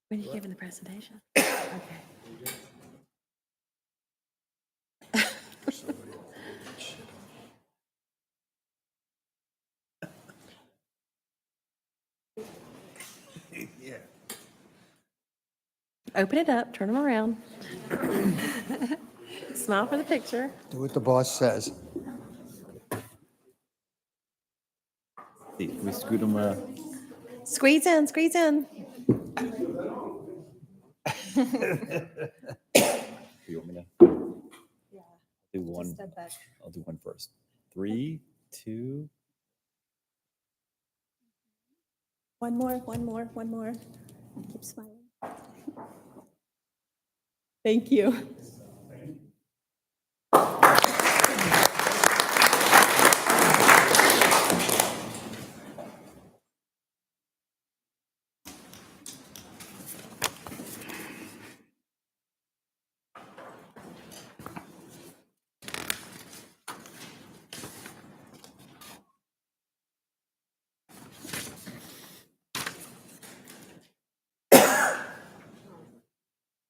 When are you giving the presentation? Okay. Open it up, turn them around. Smile for the picture. Do what the boss says. We screwed them. Squeeze in, squeeze in. You want me to? Yeah. Do one. Step back. I'll do one first. 3, 2. One more, one more, one more. Keep smiling. Thank you.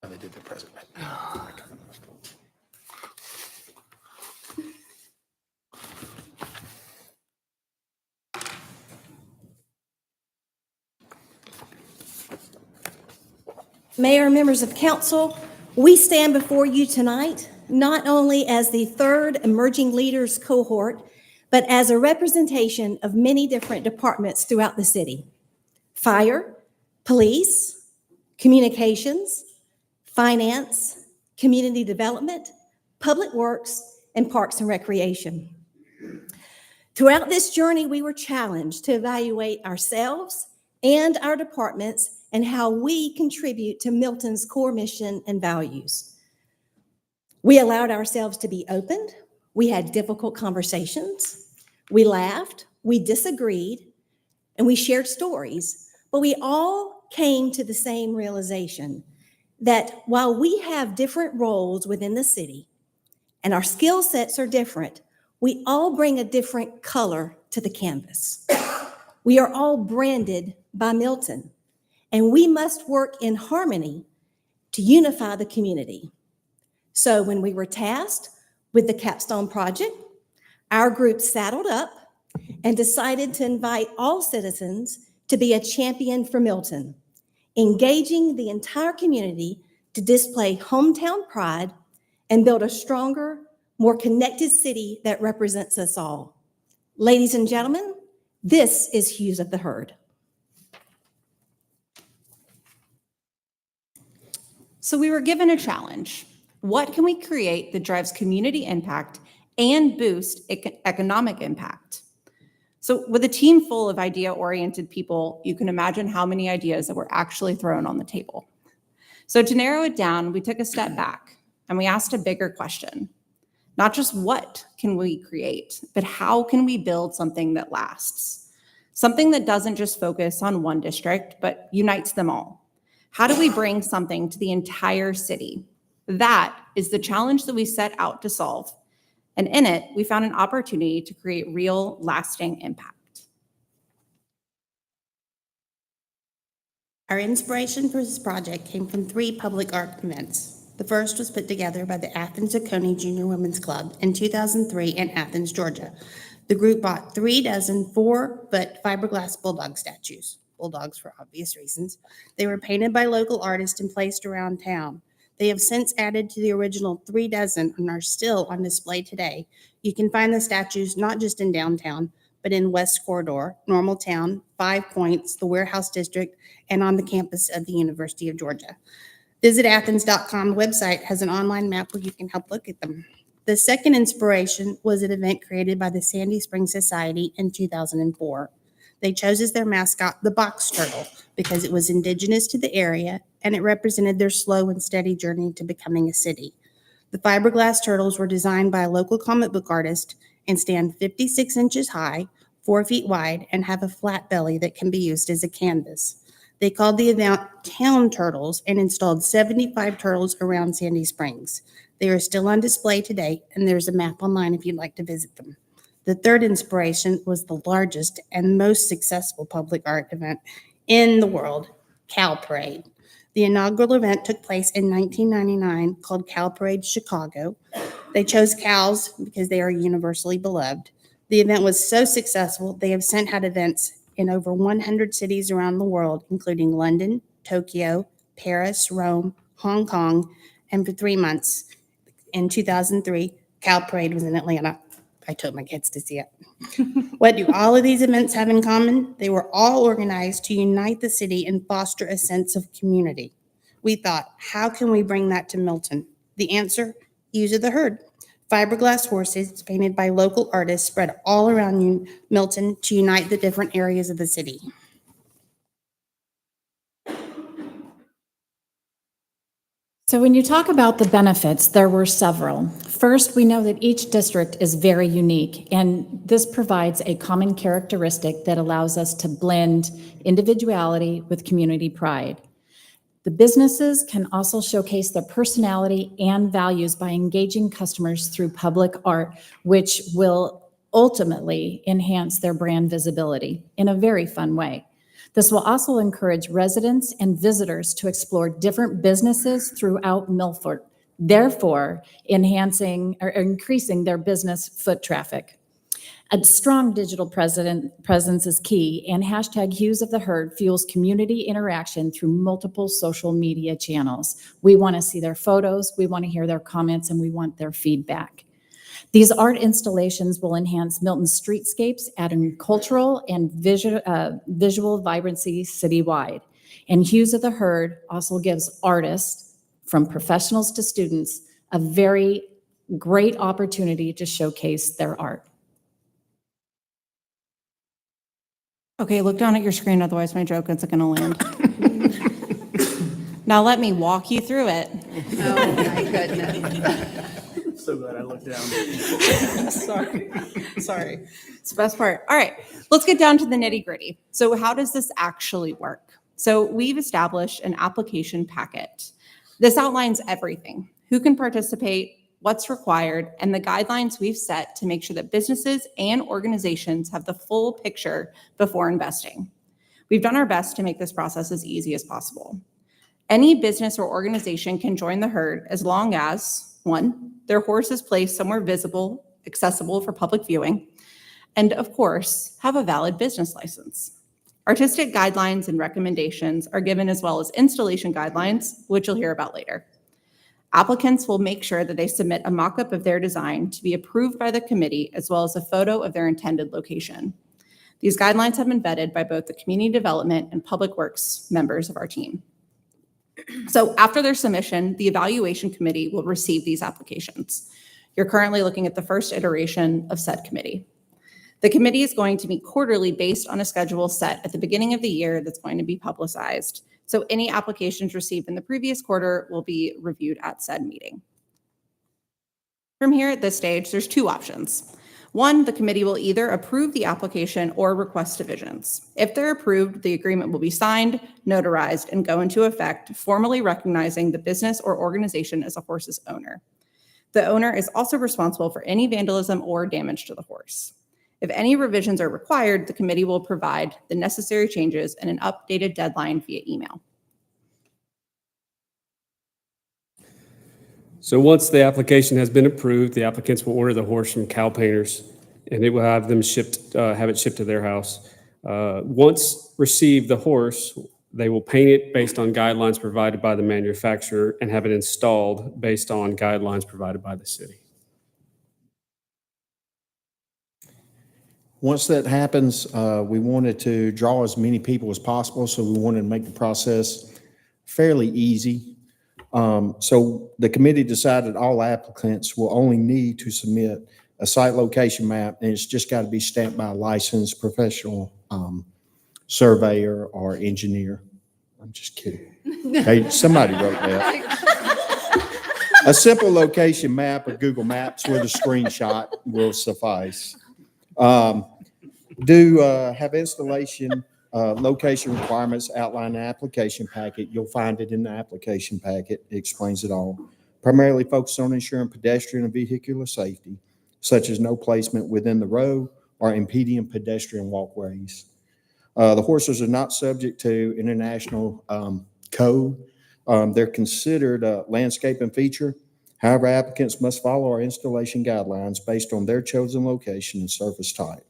They did the president. Mayor, members of council, we stand before you tonight not only as the third Emerging Leaders cohort, but as a representation of many different departments throughout the city: fire, police, communications, finance, community development, public works, and parks and recreation. Throughout this journey, we were challenged to evaluate ourselves and our departments and how we contribute to Milton's core mission and values. We allowed ourselves to be open. We had difficult conversations. We laughed, we disagreed, and we shared stories. But we all came to the same realization that while we have different roles within the city and our skill sets are different, we all bring a different color to the canvas. We are all branded by Milton, and we must work in harmony to unify the community. So when we were tasked with the capstone project, our group saddled up and decided to invite all citizens to be a champion for Milton, engaging the entire community to display hometown pride and build a stronger, more connected city that represents us all. Ladies and gentlemen, this is Hughes of the Herd. So we were given a challenge. What can we create that drives community impact and boost economic impact? So with a team full of idea-oriented people, you can imagine how many ideas that were actually thrown on the table. So to narrow it down, we took a step back and we asked a bigger question. Not just what can we create, but how can we build something that lasts? Something that doesn't just focus on one district, but unites them all. How do we bring something to the entire city? That is the challenge that we set out to solve. And in it, we found an opportunity to create real, lasting impact. Our inspiration for this project came from 3 public art events. The first was put together by the Athens Oconee Junior Women's Club in 2003 in Athens, Georgia. The group bought 3 dozen 4-foot fiberglass bulldog statues, bulldogs for obvious reasons. They were painted by local artists and placed around town. They have since added to the original 3 dozen and are still on display today. You can find the statues not just in downtown, but in West Corridor, Normaltown, 5 Points, the Warehouse District, and on the campus of the University of Georgia. VisitAthens.com website has an online map where you can help look at them. The second inspiration was an event created by the Sandy Springs Society in 2004. They chose as their mascot the box turtle because it was indigenous to the area and it represented their slow and steady journey to becoming a city. The fiberglass turtles were designed by a local comic book artist and stand 56 inches high, 4 feet wide, and have a flat belly that can be used as a canvas. They called the event Town Turtles and installed 75 turtles around Sandy Springs. They are still on display today, and there's a map online if you'd like to visit them. The third inspiration was the largest and most successful public art event in the world, Cow Parade. The inaugural event took place in 1999 called Cow Parade Chicago. They chose cows because they are universally beloved. The event was so successful, they have since had events in over 100 cities around the world, including London, Tokyo, Paris, Rome, Hong Kong, and for 3 months in 2003, Cow Parade was in Atlanta. I took my kids to see it. What do all of these events have in common? They were all organized to unite the city and foster a sense of community. We thought, how can we bring that to Milton? The answer, Hughes of the Herd. Fiberglass horses painted by local artists spread all around Milton to unite the different areas of the city. So when you talk about the benefits, there were several. First, we know that each district is very unique, and this provides a common characteristic that allows us to blend individuality with community pride. The businesses can also showcase their personality and values by engaging customers through public art, which will ultimately enhance their brand visibility in a very fun way. This will also encourage residents and visitors to explore different businesses throughout Milford, therefore enhancing or increasing their business foot traffic. A strong digital presence is key, and hashtag Hughes of the Herd fuels community interaction through multiple social media channels. We want to see their photos, we want to hear their comments, and we want their feedback. These art installations will enhance Milton's streetscapes, adding cultural and visual vibrancy citywide. And Hughes of the Herd also gives artists, from professionals to students, a very great opportunity to showcase their art. Okay, look down at your screen, otherwise my joke isn't gonna land. Now let me walk you through it. Oh, my goodness. So glad I looked down. Sorry. It's the best part. All right, let's get down to the nitty gritty. So how does this actually work? So we've established an application packet. This outlines everything: who can participate, what's required, and the guidelines we've set to make sure that businesses and organizations have the full picture before investing. We've done our best to make this process as easy as possible. Any business or organization can join the herd as long as One, their horse is placed somewhere visible, accessible for public viewing, and of course, have a valid business license. Artistic guidelines and recommendations are given, as well as installation guidelines, which you'll hear about later. Applicants will make sure that they submit a mock-up of their design to be approved by the committee, as well as a photo of their intended location. These guidelines have been vetted by both the community development and public works members of our team. So after their submission, the evaluation committee will receive these applications. You're currently looking at the first iteration of said committee. The committee is going to meet quarterly based on a schedule set at the beginning of the year that's going to be publicized. So any applications received in the previous quarter will be reviewed at said meeting. From here at this stage, there's two options. One, the committee will either approve the application or request divisions. If they're approved, the agreement will be signed, notarized, and go into effect, formally recognizing the business or organization as a horse's owner. The owner is also responsible for any vandalism or damage to the horse. If any revisions are required, the committee will provide the necessary changes and an updated deadline via email. So once the application has been approved, the applicants will order the horse from cow painters, and it will have them shipped, have it shipped to their house. Once received the horse, they will paint it based on guidelines provided by the manufacturer and have it installed based on guidelines provided by the city. Once that happens, we wanted to draw as many people as possible, so we wanted to make the process fairly easy. So the committee decided all applicants will only need to submit a site location map, and it's just got to be stamped by a licensed professional surveyor or engineer. I'm just kidding. Hey, somebody wrote that. A simple location map or Google Maps with a screenshot will suffice. Have installation location requirements outlined in the application packet. You'll find it in the application packet. It explains it all. Primarily focused on ensuring pedestrian and vehicular safety, such as no placement within the road or impeding pedestrian walkways. The horses are not subject to international code. They're considered a landscaping feature. However, applicants must follow our installation guidelines based on their chosen location and surface type,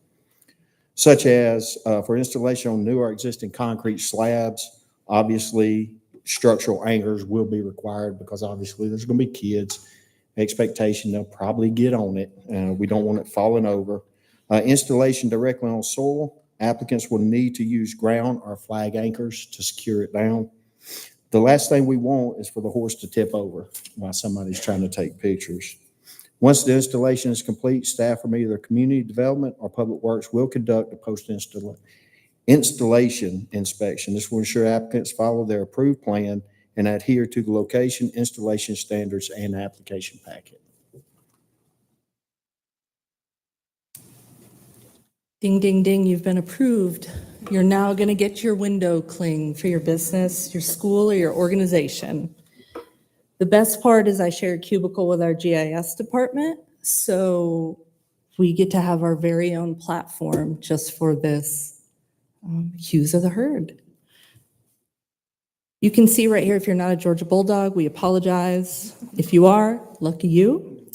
such as for installation on new or existing concrete slabs. Obviously, structural anchors will be required because obviously there's going to be kids. Expectation they'll probably get on it. We don't want it falling over. Installation directly on soil. Applicants will need to use ground or flag anchors to secure it down. The last thing we want is for the horse to tip over while somebody's trying to take pictures. Once the installation is complete, staff from either community development or public works will conduct a post-installation inspection. This will ensure applicants follow their approved plan and adhere to the location, installation standards, and application packet. Ding, ding, ding, you've been approved. You're now going to get your window cling for your business, your school, or your organization. The best part is I share a cubicle with our GIS department, so we get to have our very own platform just for this hues of the herd. You can see right here, if you're not a Georgia Bulldog, we apologize. If you are, lucky you.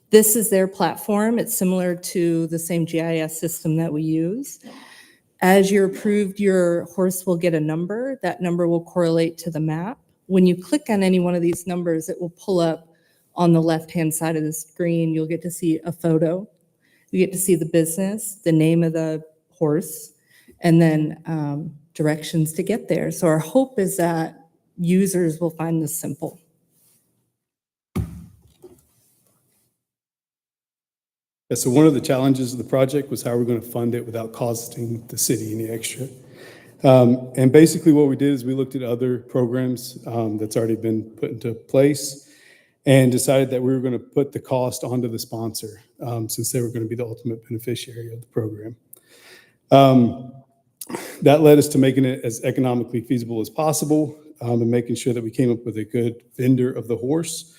This is their platform. It's similar to the same GIS system that we use. As you're approved, your horse will get a number. That number will correlate to the map. When you click on any one of these numbers, it will pull up on the left-hand side of the screen. You'll get to see a photo. You get to see the business, the name of the horse, and then directions to get there. So our hope is that users will find this simple. Yeah, so one of the challenges of the project was how we're going to fund it without costing the city any extra. And basically what we did is we looked at other programs that's already been put into place and decided that we were going to put the cost onto the sponsor since they were going to be the ultimate beneficiary of the program. That led us to making it as economically feasible as possible and making sure that we came up with a good vendor of the horse.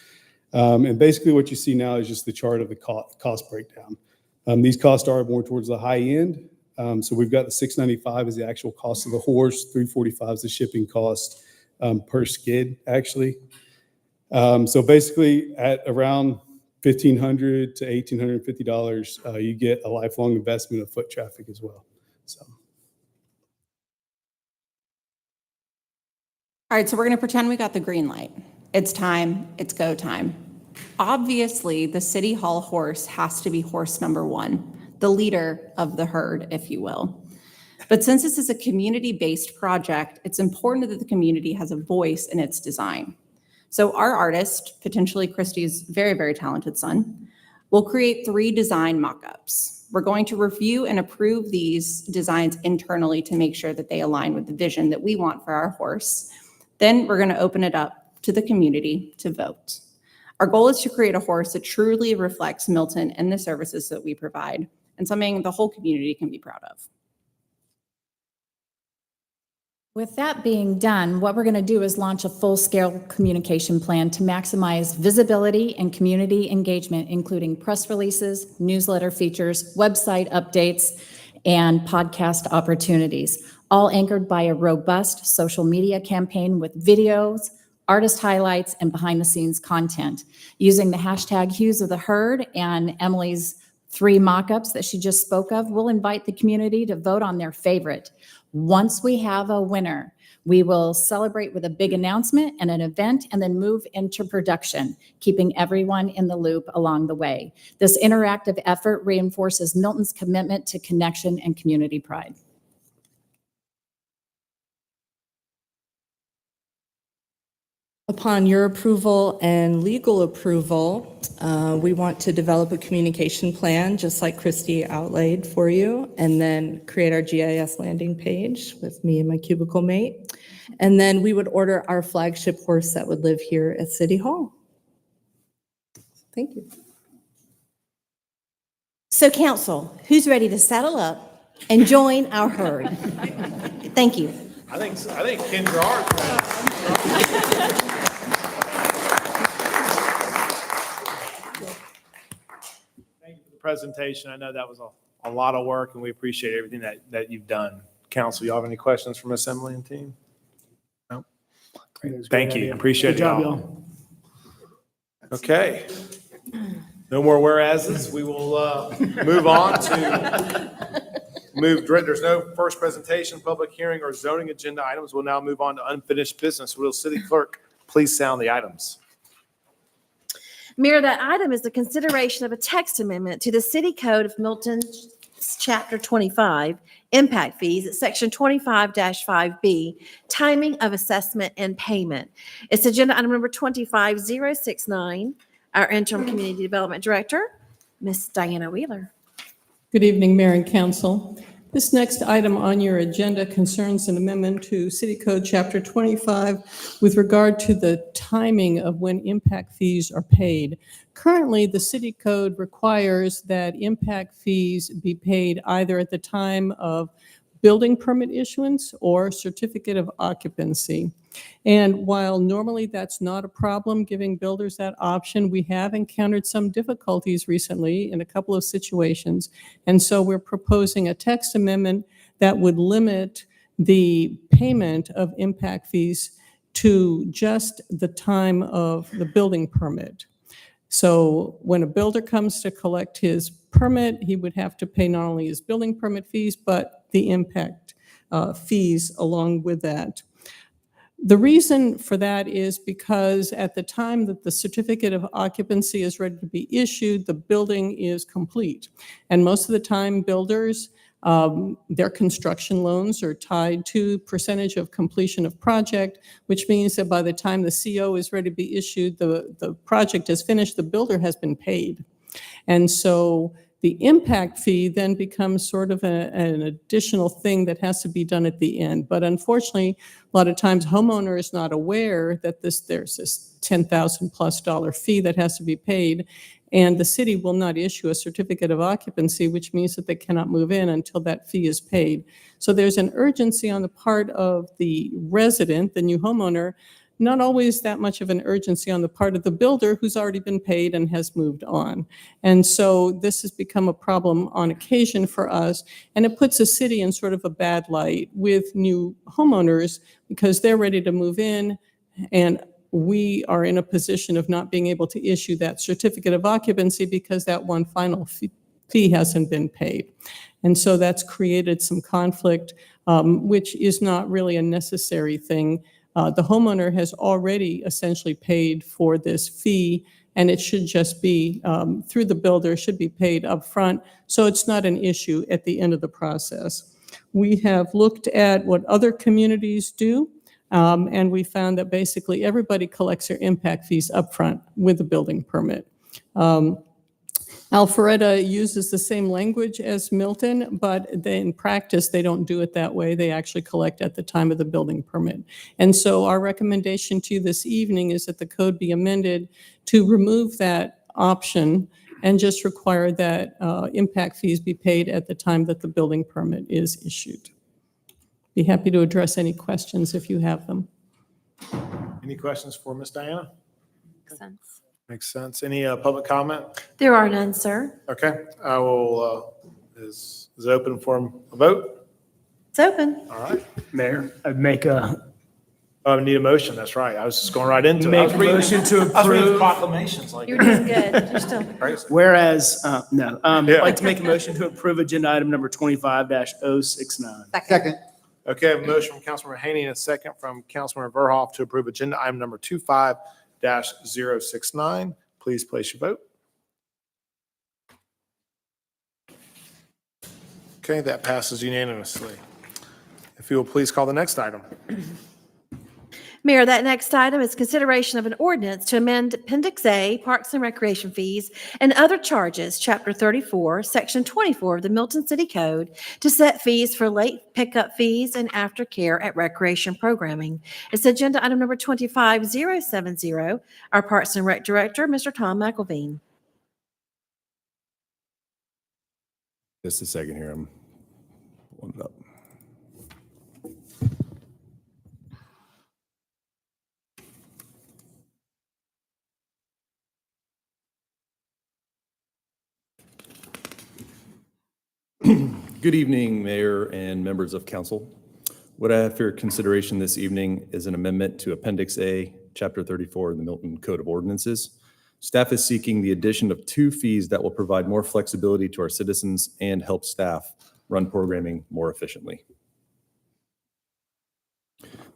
And basically what you see now is just the chart of the cost breakdown. These costs are more towards the high end. So we've got the $695 is the actual cost of the horse, $345 is the shipping cost per skid, actually. So basically, at around $1,500 to $1,850, you get a lifelong investment of foot traffic as well. So. All right, so we're going to pretend we got the green light. It's time. It's go time. Obviously, the City Hall horse has to be horse number one, the leader of the herd, if you will. But since this is a community-based project, it's important that the community has a voice in its design. So our artist, potentially Christy's very, very talented son, will create 3 design mock-ups. We're going to review and approve these designs internally to make sure that they align with the vision that we want for our horse. Then we're going to open it up to the community to vote. Our goal is to create a horse that truly reflects Milton and the services that we provide, and something the whole community can be proud of. With that being done, what we're going to do is launch a full-scale communication plan to maximize visibility and community engagement, including press releases, newsletter features, website updates, and podcast opportunities, all anchored by a robust social media campaign with videos, artist highlights, and behind-the-scenes content. Using the hashtag Hues of the Herd and Emily's 3 mock-ups that she just spoke of, we'll invite the community to vote on their favorite. Once we have a winner, we will celebrate with a big announcement and an event, and then move into production, keeping everyone in the loop along the way. This interactive effort reinforces Milton's commitment to connection and community pride. Upon your approval and legal approval, we want to develop a communication plan, just like Christy outlaid for you, and then create our GIS landing page with me and my cubicle mate. And then we would order our flagship horse that would live here at City Hall. Thank you. So council, who's ready to saddle up and join our herd? Thank you. I think Kendra are. Thank you for the presentation. I know that was a lot of work, and we appreciate everything that you've done. Council, y'all have any questions from Assembly and team? No? Great. Thank you. Appreciate it. Good job, y'all. Okay. No more whereases. We will move on to there's no first presentation, public hearing, or zoning agenda items. We'll now move on to unfinished business. Will City Clerk please sound the items? Mayor, that item is the consideration of a text amendment to the City Code of Milton, Chapter 25, Impact Fees at Section 25-5B, Timing of Assessment and Payment. It's agenda item number 25069. Our interim community development director, Ms. Diana Wheeler. Good evening, Mayor and Council. This next item on your agenda concerns an amendment to City Code Chapter 25 with regard to the timing of when impact fees are paid. Currently, the City Code requires that impact fees be paid either at the time of building permit issuance or certificate of occupancy. And while normally that's not a problem, giving builders that option, we have encountered some difficulties recently in a couple of situations. And so we're proposing a text amendment that would limit the payment of impact fees to just the time of the building permit. So when a builder comes to collect his permit, he would have to pay not only his building permit fees, but the impact fees along with that. The reason for that is because at the time that the certificate of occupancy is ready to be issued, the building is complete. And most of the time, builders, their construction loans are tied to percentage of completion of project, which means that by the time the CO is ready to be issued, the project is finished, the builder has been paid. And so the impact fee then becomes sort of an additional thing that has to be done at the end. But unfortunately, a lot of times homeowner is not aware that there's this $10,000+ fee that has to be paid, and the city will not issue a certificate of occupancy, which means that they cannot move in until that fee is paid. So there's an urgency on the part of the resident, the new homeowner, not always that much of an urgency on the part of the builder who's already been paid and has moved on. And so this has become a problem on occasion for us, and it puts the city in sort of a bad light with new homeowners because they're ready to move in, and we are in a position of not being able to issue that certificate of occupancy because that one final fee hasn't been paid. And so that's created some conflict, which is not really a necessary thing. The homeowner has already essentially paid for this fee, and it should just be through the builder, should be paid upfront. So it's not an issue at the end of the process. We have looked at what other communities do, and we found that basically everybody collects their impact fees upfront with a building permit. Alpharetta uses the same language as Milton, but in practice, they don't do it that way. They actually collect at the time of the building permit. And so our recommendation to you this evening is that the code be amended to remove that option and just require that impact fees be paid at the time that the building permit is issued. Be happy to address any questions if you have them. Any questions for Ms. Diana? Makes sense. Makes sense. Any public comment? There are none, sir. Okay, I will, is it open for a vote? It's open. All right. Mayor, I'd make a Oh, I need a motion, that's right. I was just going right into it. Make a motion to I was reading approve. proclamations like. You're doing good. You're still. Whereas, no, I'd Yeah. like to make a motion to approve agenda item number 25-069. Second. Okay, I have a motion from Councilmember Haney and a second from Councilmember Verhoff to approve agenda item number 25-069. Please place your vote. Okay, that passes unanimously. If you will please call the next item. Mayor, that next item is consideration of an ordinance to amend Appendix A, Parks and Recreation Fees and Other Charges, Chapter 34, Section 24 of the Milton City Code to set fees for late pickup fees and aftercare at recreation programming. It's agenda item number 25070. Our Parks and Rec Director, Mr. Tom McElveen. Just a second here. I'm pulling it up. Good evening, Mayor and members of council. What I have for your consideration this evening is an amendment to Appendix A, Chapter 34 of the Milton Code of Ordinances. Staff is seeking the addition of 2 fees that will provide more flexibility to our citizens and help staff run programming more efficiently.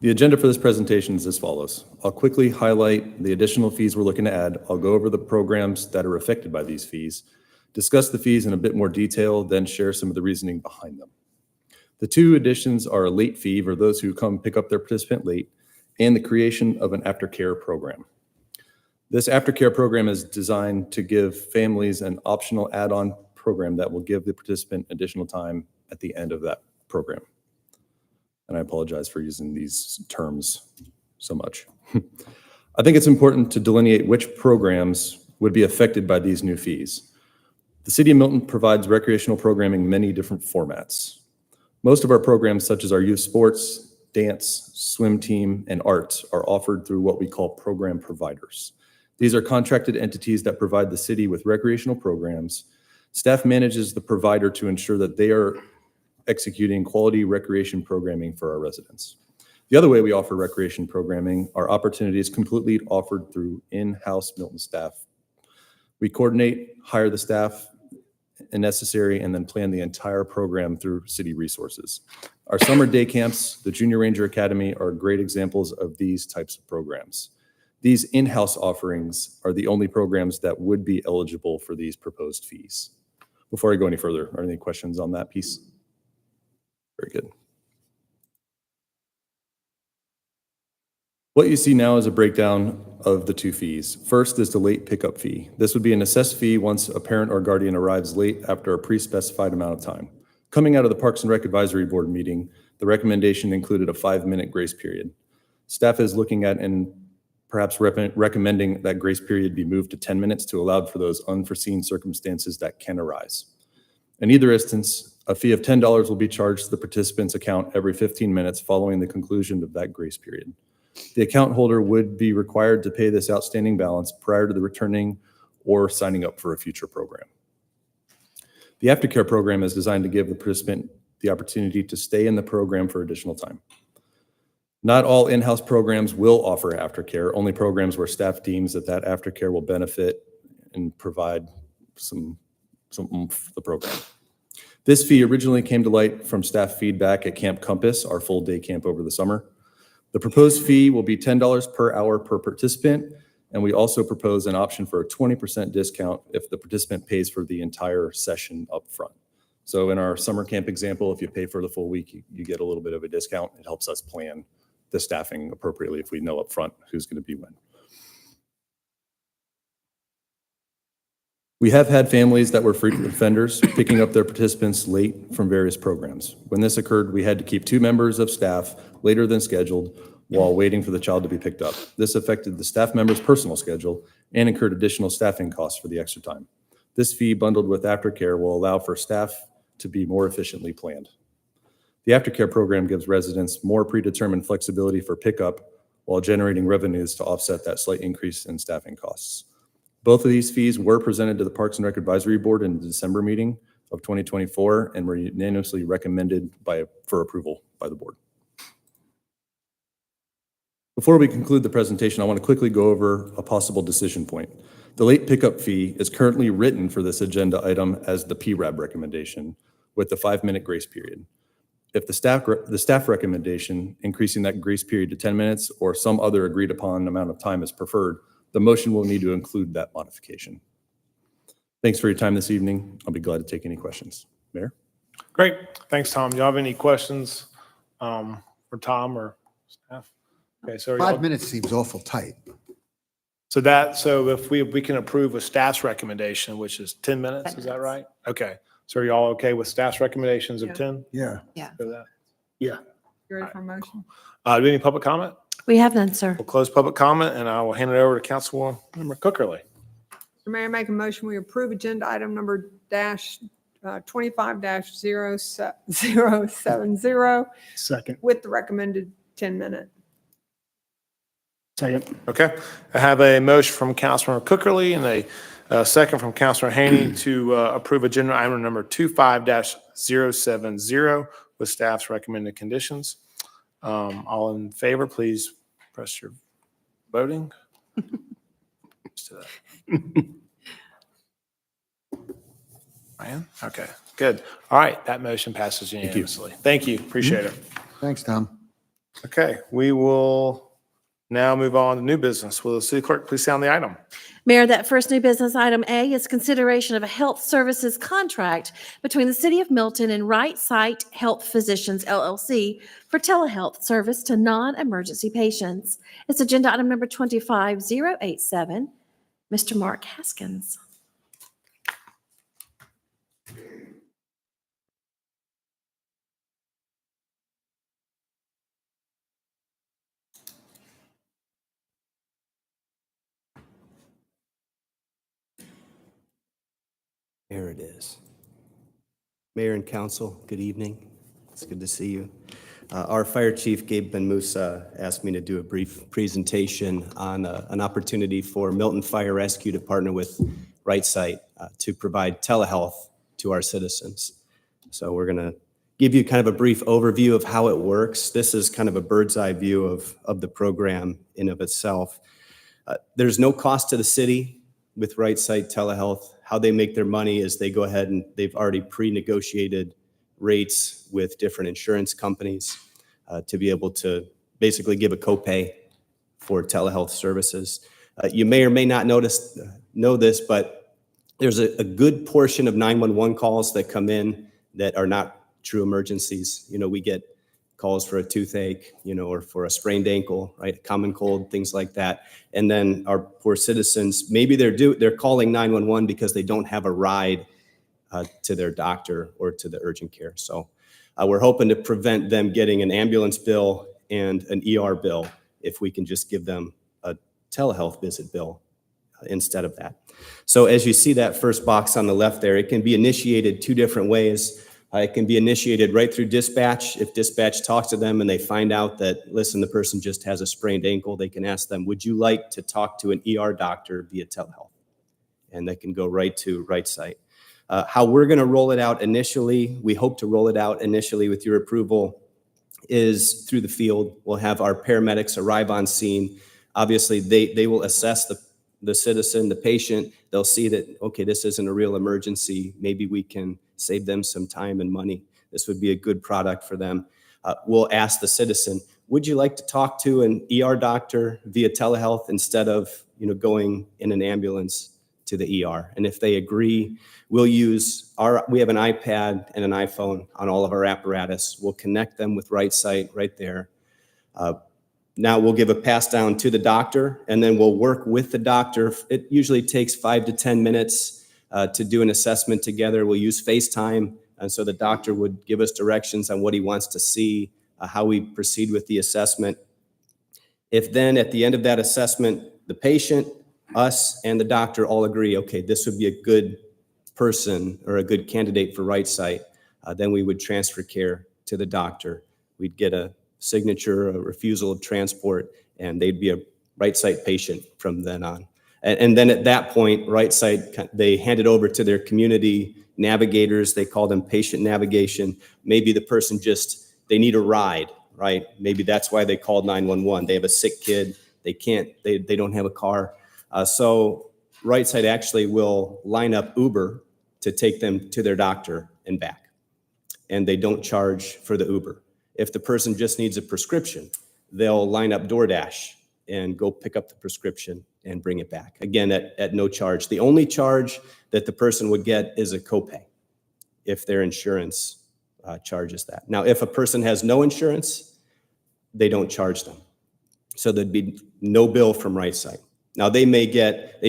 The agenda for this presentation is as follows. I'll quickly highlight the additional fees we're looking to add. I'll go over the programs that are affected by these fees, discuss the fees in a bit more detail, then share some of the reasoning behind them. The 2 additions are a late fee for those who come pick up their participant late and the creation of an aftercare program. This aftercare program is designed to give families an optional add-on program that will give the participant additional time at the end of that program. And I apologize for using these terms so much. I think it's important to delineate which programs would be affected by these new fees. The City of Milton provides recreational programming in many different formats. Most of our programs, such as our youth sports, dance, swim team, and arts, are offered through what we call program providers. These are contracted entities that provide the city with recreational programs. Staff manages the provider to ensure that they are executing quality recreation programming for our residents. The other way we offer recreation programming are opportunities completely offered through in-house Milton staff. We coordinate, hire the staff and necessary, and then plan the entire program through city resources. Our summer day camps, the Junior Ranger Academy, are great examples of these types of programs. These in-house offerings are the only programs that would be eligible for these proposed fees. Before I go any further, are there any questions on that piece? Very good. What you see now is a breakdown of the 2 fees. First is the late pickup fee. This would be an assessed fee once a parent or guardian arrives late after a pre-specified amount of time. Coming out of the Parks and Rec Advisory Board meeting, the recommendation included a 5-minute grace period. Staff is looking at and perhaps recommending that grace period be moved to 10 minutes to allow for those unforeseen circumstances that can arise. In either instance, a fee of $10 will be charged to the participant's account every 15 minutes following the conclusion of that grace period. The account holder would be required to pay this outstanding balance prior to the returning or signing up for a future program. The aftercare program is designed to give the participant the opportunity to stay in the program for additional time. Not all in-house programs will offer aftercare, only programs where staff deems that aftercare will benefit and provide some oomph to the program. This fee originally came to light from staff feedback at Camp Compass, our full day camp over the summer. The proposed fee will be $10 per hour per participant, and we also propose an option for a 20% discount if the participant pays for the entire session up front. So in our summer camp example, if you pay for the full week, you get a little bit of a discount. It helps us plan the staffing appropriately if we know up front who's going to be when. We have had families that were frequent offenders picking up their participants late from various programs. When this occurred, we had to keep 2 members of staff later than scheduled while waiting for the child to be picked up. This affected the staff member's personal schedule and incurred additional staffing costs for the extra time. This fee bundled with aftercare will allow for staff to be more efficiently planned. The aftercare program gives residents more predetermined flexibility for pickup while generating revenues to offset that slight increase in staffing costs. Both of these fees were presented to the Parks and Rec Advisory Board in the December meeting of 2024 and were unanimously recommended for approval by the board. Before we conclude the presentation, I want to quickly go over a possible decision point. The late pickup fee is currently written for this agenda item as the PRAB recommendation with the 5-minute grace period. If the staff recommendation, increasing that grace period to 10 minutes or some other agreed upon amount of time is preferred, the motion will need to include that modification. Thanks for your time this evening. I'll be glad to take any questions. Mayor? Great. Thanks, Tom. Do you have any questions for Tom or staff? Okay, so 5 minutes seems awful tight. So if we can approve a staff's recommendation, which is 10 minutes, is that right? Okay. So are you all okay with staff's recommendations of 10? Yeah. Yeah. For that? Yeah. You ready for a motion? Do we have any public comment? We have none, sir. We'll close public comment and I will hand it over to Councilmember Cookerly. Mr. Mayor, make a motion, we approve agenda item number 25-070 Second. with the recommended 10-minute. Second. Okay. I have a motion from Councilmember Cookerly and a second from Councilor Haney to approve agenda item number 25-070 with staff's recommended conditions. All in favor, please press your voting. Ryan? Okay, good. All right, that motion passes unanimously. Thank you. Appreciate it. Thanks, Tom. Okay, we will now move on to new business. Will the city clerk please sound the item? Mayor, that first new business item A is consideration of a health services contract between the City of Milton and Right Sight Health Physicians LLC for telehealth service to non-emergency patients. It's agenda item number 25087. Mr. Mark Haskins. There it is. Mayor and council, good evening. It's good to see you. Our fire chief, Gabe Ben Musa, asked me to do a brief presentation on an opportunity for Milton Fire Rescue to partner with Right Sight to provide telehealth to our citizens. So we're going to give you kind of a brief overview of how it works. This is kind of a bird's eye view of the program in of itself. There's no cost to the city with Right Sight Telehealth. How they make their money is they go ahead and they've already pre-negotiated rates with different insurance companies to be able to basically give a copay for telehealth services. You may or may not know this, but there's a good portion of 911 calls that come in that are not true emergencies. You know, we get calls for a toothache, or for a sprained ankle, right? A common cold, things like that. And then our poor citizens, maybe they're calling 911 because they don't have a ride to their doctor or to the urgent care. So we're hoping to prevent them getting an ambulance bill and an ER bill if we can just give them a telehealth visit bill instead of that. So as you see that first box on the left there, it can be initiated 2 different ways. It can be initiated right through dispatch. If dispatch talks to them and they find out that, listen, the person just has a sprained ankle, they can ask them, would you like to talk to an ER doctor via telehealth? And they can go right to Right Sight. How we're going to roll it out initially, we hope to roll it out initially with your approval is through the field. We'll have our paramedics arrive on scene. Obviously, they will assess the citizen, the patient. They'll see that, okay, this isn't a real emergency. Maybe we can save them some time and money. This would be a good product for them. We'll ask the citizen, would you like to talk to an ER doctor via telehealth instead of going in an ambulance to the ER? And if they agree, we'll use we have an iPad and an iPhone on all of our apparatus. We'll connect them with RightSight right there. Now we'll give a pass down to the doctor, and then we'll work with the doctor. It usually takes 5 to 10 minutes to do an assessment together. We'll use FaceTime, and so the doctor would give us directions on what he wants to see, how we proceed with the assessment. If then at the end of that assessment, the patient, us, and the doctor all agree, okay, this would be a good person or a good candidate for RightSight, then we would transfer care to the doctor. We'd get a signature, a refusal of transport, and they'd be a RightSight patient from then on. And then at that point, RightSight, they hand it over to their community navigators. They call them patient navigation. Maybe the person they need a ride, right? Maybe that's why they called 911. They have a sick kid. They don't have a car. So RightSight actually will line up Uber to take them to their doctor and back. And they don't charge for the Uber. If the person just needs a prescription, they'll line up DoorDash and go pick up the prescription and bring it back. Again, at no charge. The only charge that the person would get is a copay if their insurance charges that. Now, if a person has no insurance, they don't charge them. So there'd be no bill from RightSight. Now, they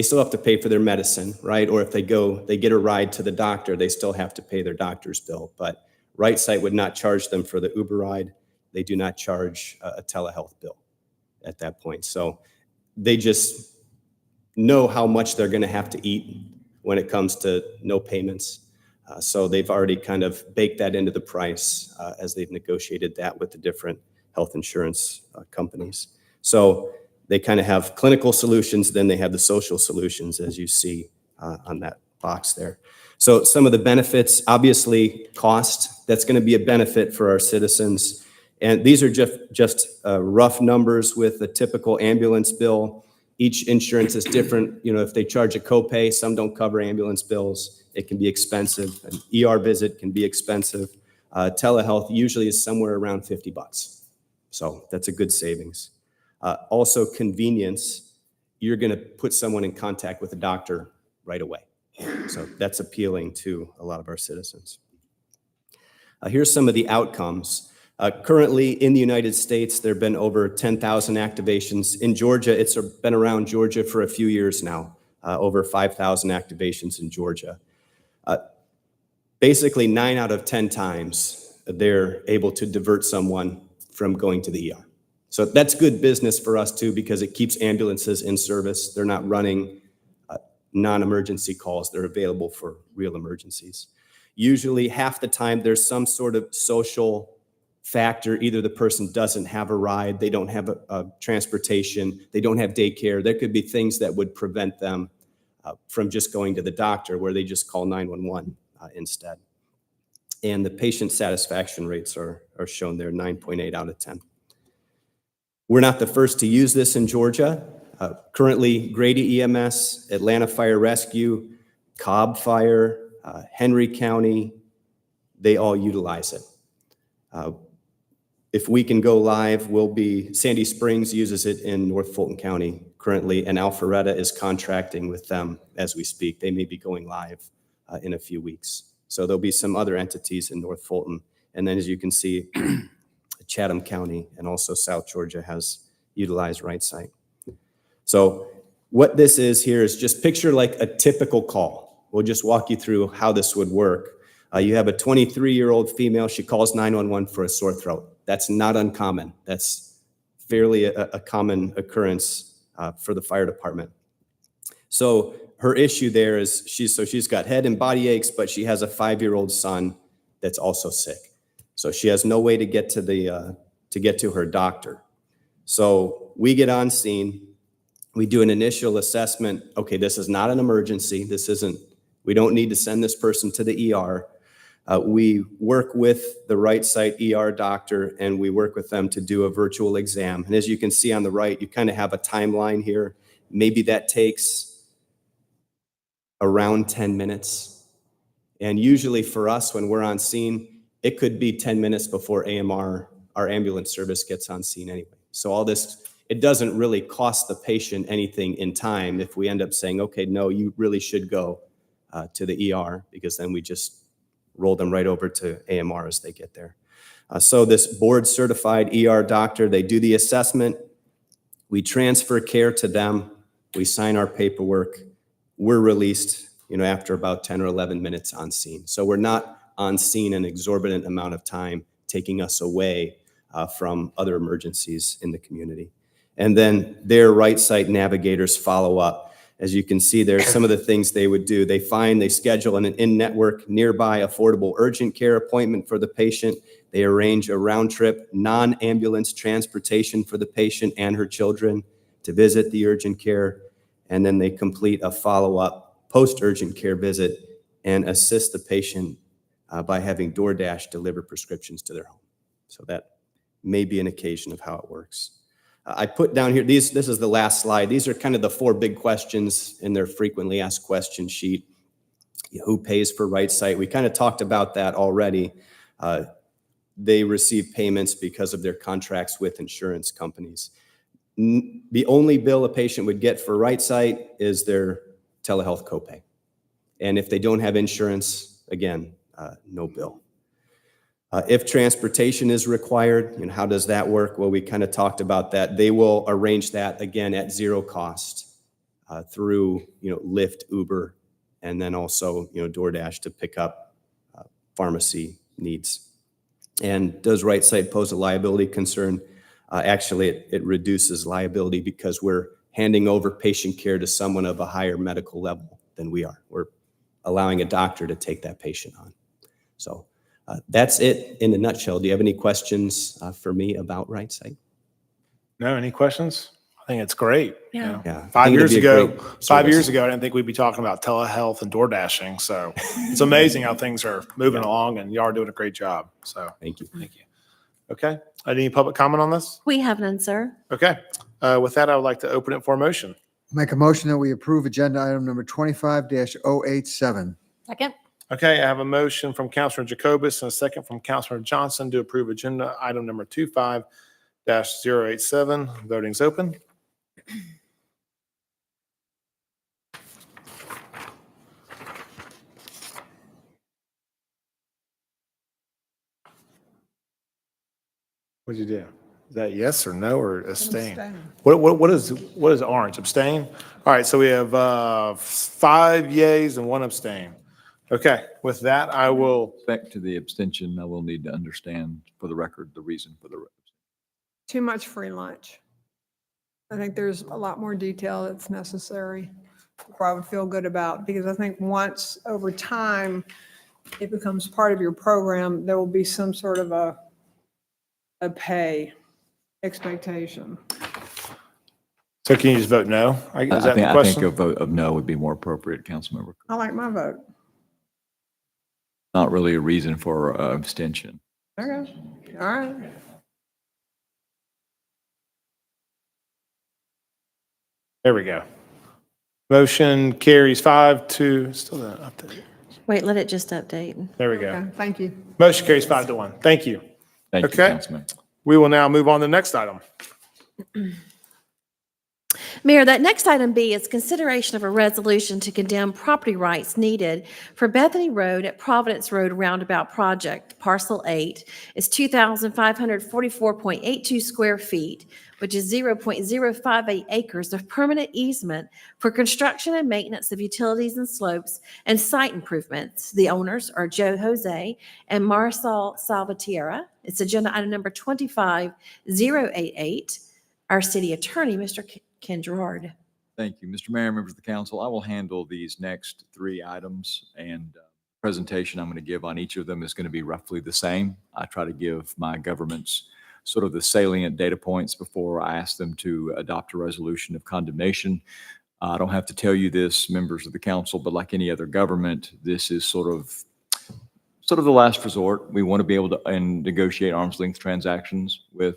still have to pay for their medicine, right? Or if they get a ride to the doctor, they still have to pay their doctor's bill. But RightSight would not charge them for the Uber ride. They do not charge a telehealth bill at that point. So they just know how much they're going to have to eat when it comes to no payments. So they've already kind of baked that into the price as they've negotiated that with the different health insurance companies. So they kind of have clinical solutions, then they have the social solutions, as you see on that box there. So some of the benefits, obviously cost, that's going to be a benefit for our citizens. And these are just rough numbers with a typical ambulance bill. Each insurance is different. If they charge a copay, some don't cover ambulance bills. It can be expensive. An ER visit can be expensive. Telehealth usually is somewhere around $50. So that's a good savings. Also convenience, you're going to put someone in contact with a doctor right away. So that's appealing to a lot of our citizens. Here's some of the outcomes. Currently in the United States, there have been over 10,000 activations. In Georgia, it's been around Georgia for a few years now, over 5,000 activations in Georgia. Basically 9 out of 10 times, they're able to divert someone from going to the ER. So that's good business for us too, because it keeps ambulances in service. They're not running non-emergency calls. They're available for real emergencies. Usually half the time there's some sort of social factor. Either the person doesn't have a ride, they don't have a transportation, they don't have daycare. There could be things that would prevent them from just going to the doctor, where they just call 911 instead. And the patient satisfaction rates are shown there, 9.8 out of 10. We're not the first to use this in Georgia. Currently, Grady EMS, Atlanta Fire Rescue, Cobb Fire, Henry County, they all utilize it. If we can go live, Sandy Springs uses it in North Fulton County currently, and Alpharetta is contracting with them as we speak. They may be going live in a few weeks. So there'll be some other entities in North Fulton. And then as you can see, Chatham County and also South Georgia has utilized RightSight. So what this is here is just picture like a typical call. We'll just walk you through how this would work. You have a 23-year-old female. She calls 911 for a sore throat. That's not uncommon. That's fairly a common occurrence for the fire department. So her issue there is she's got head and body aches, but she has a 5-year-old son that's also sick. So she has no way to get to her doctor. So we get on scene. We do an initial assessment. Okay, this is not an emergency. We don't need to send this person to the ER. We work with the Right Site ER doctor, and we work with them to do a virtual exam. And as you can see on the right, you kind of have a timeline here. Maybe that takes around 10 minutes. And usually for us, when we're on scene, it could be 10 minutes before AMR, our ambulance service, gets on scene anyway. So all this, it doesn't really cost the patient anything in time if we end up saying, okay, no, you really should go to the ER, because then we just roll them right over to AMR as they get there. So this board certified ER doctor, they do the assessment, we transfer care to them, we sign our paperwork, we're released, after about 10 or 11 minutes on scene. So we're not on scene an exorbitant amount of time, taking us away from other emergencies in the community. And then their Right Site navigators follow up. As you can see there, some of the things they would do. They schedule an in-network nearby affordable urgent care appointment for the patient. They arrange a round-trip non-ambulance transportation for the patient and her children to visit the urgent care. And then they complete a follow-up post-urgent care visit and assist the patient by having DoorDash deliver prescriptions to their home. So that may be an occasion of how it works. I put down here, this is the last slide. These are kind of the 4 big questions in their frequently asked question sheet. Who pays for Right Site? We kind of talked about that already. They receive payments because of their contracts with insurance companies. The only bill a patient would get for Right Site is their telehealth copay. And if they don't have insurance, again, no bill. If transportation is required, how does that work? Well, we kind of talked about that. They will arrange that, again, at zero cost through, Lyft, Uber, and then also, DoorDash to pick up pharmacy needs. And does Right Site pose a liability concern? Actually, it reduces liability because we're handing over patient care to someone of a higher medical level than we are. We're allowing a doctor to take that patient on. So that's it in a nutshell. Do you have any questions for me about Right Site? No, any questions? I think it's great. Yeah. Yeah. 5 years ago, I service. didn't think we'd be talking about telehealth and door dashing. So it's amazing how things are moving along, and you are doing a great job. So thank you. Thank you. Okay. Any public comment on this? We have none, sir. Okay. With that, I would like to open it for a motion. Make a motion that we approve agenda item number 25-087. Second. Okay, I have a motion from Councilor Jacobus and a second from Councilor Johnson to approve agenda item number 25-087. Voting's open. What'd you do? Is that yes or no or abstain? Abstain. What is orange? Abstain? All right, so we have 5 yays and 1 abstain. Okay, with that, I will. Back to the abstention, I will need to understand for the record the reason for the. Too much free lunch. I think there's a lot more detail that's necessary before I would feel good about, because I think once over time it becomes part of your program, there will be some sort of a pay expectation. So can you just vote no? Is that the I question? think a vote of no would be more appropriate, Councilmember. I like my vote. Not really a reason for abstention. Okay, all right. There we go. Motion carries 5-2. Still not updated. Wait, let it just update. There we go. Okay, thank you. Motion carries 5-1. Thank you. Thank you, Okay. Councilman. We will now move on to the next item. Mayor, that next item B is consideration of a resolution to condemn property rights needed for Bethany Road at Providence Road Roundabout Project. Parcel 8 is 2,544.82 square feet, which is 0.058 acres of permanent easement for construction and maintenance of utilities and slopes and site improvements. The owners are Joe Jose and Marisol Salvatierra. It's agenda item number 25088. Our city attorney, Mr. Ken Gerard. Thank you, Mr. Mayor, members of the council. I will handle these next 3 items, and presentation I'm going to give on each of them is going to be roughly the same. I try to give my government's sort of the salient data points before I ask them to adopt a resolution of condemnation. I don't have to tell you this, members of the council, but like any other government, this is sort of sort of the last resort. We want to be able to negotiate arm's length transactions with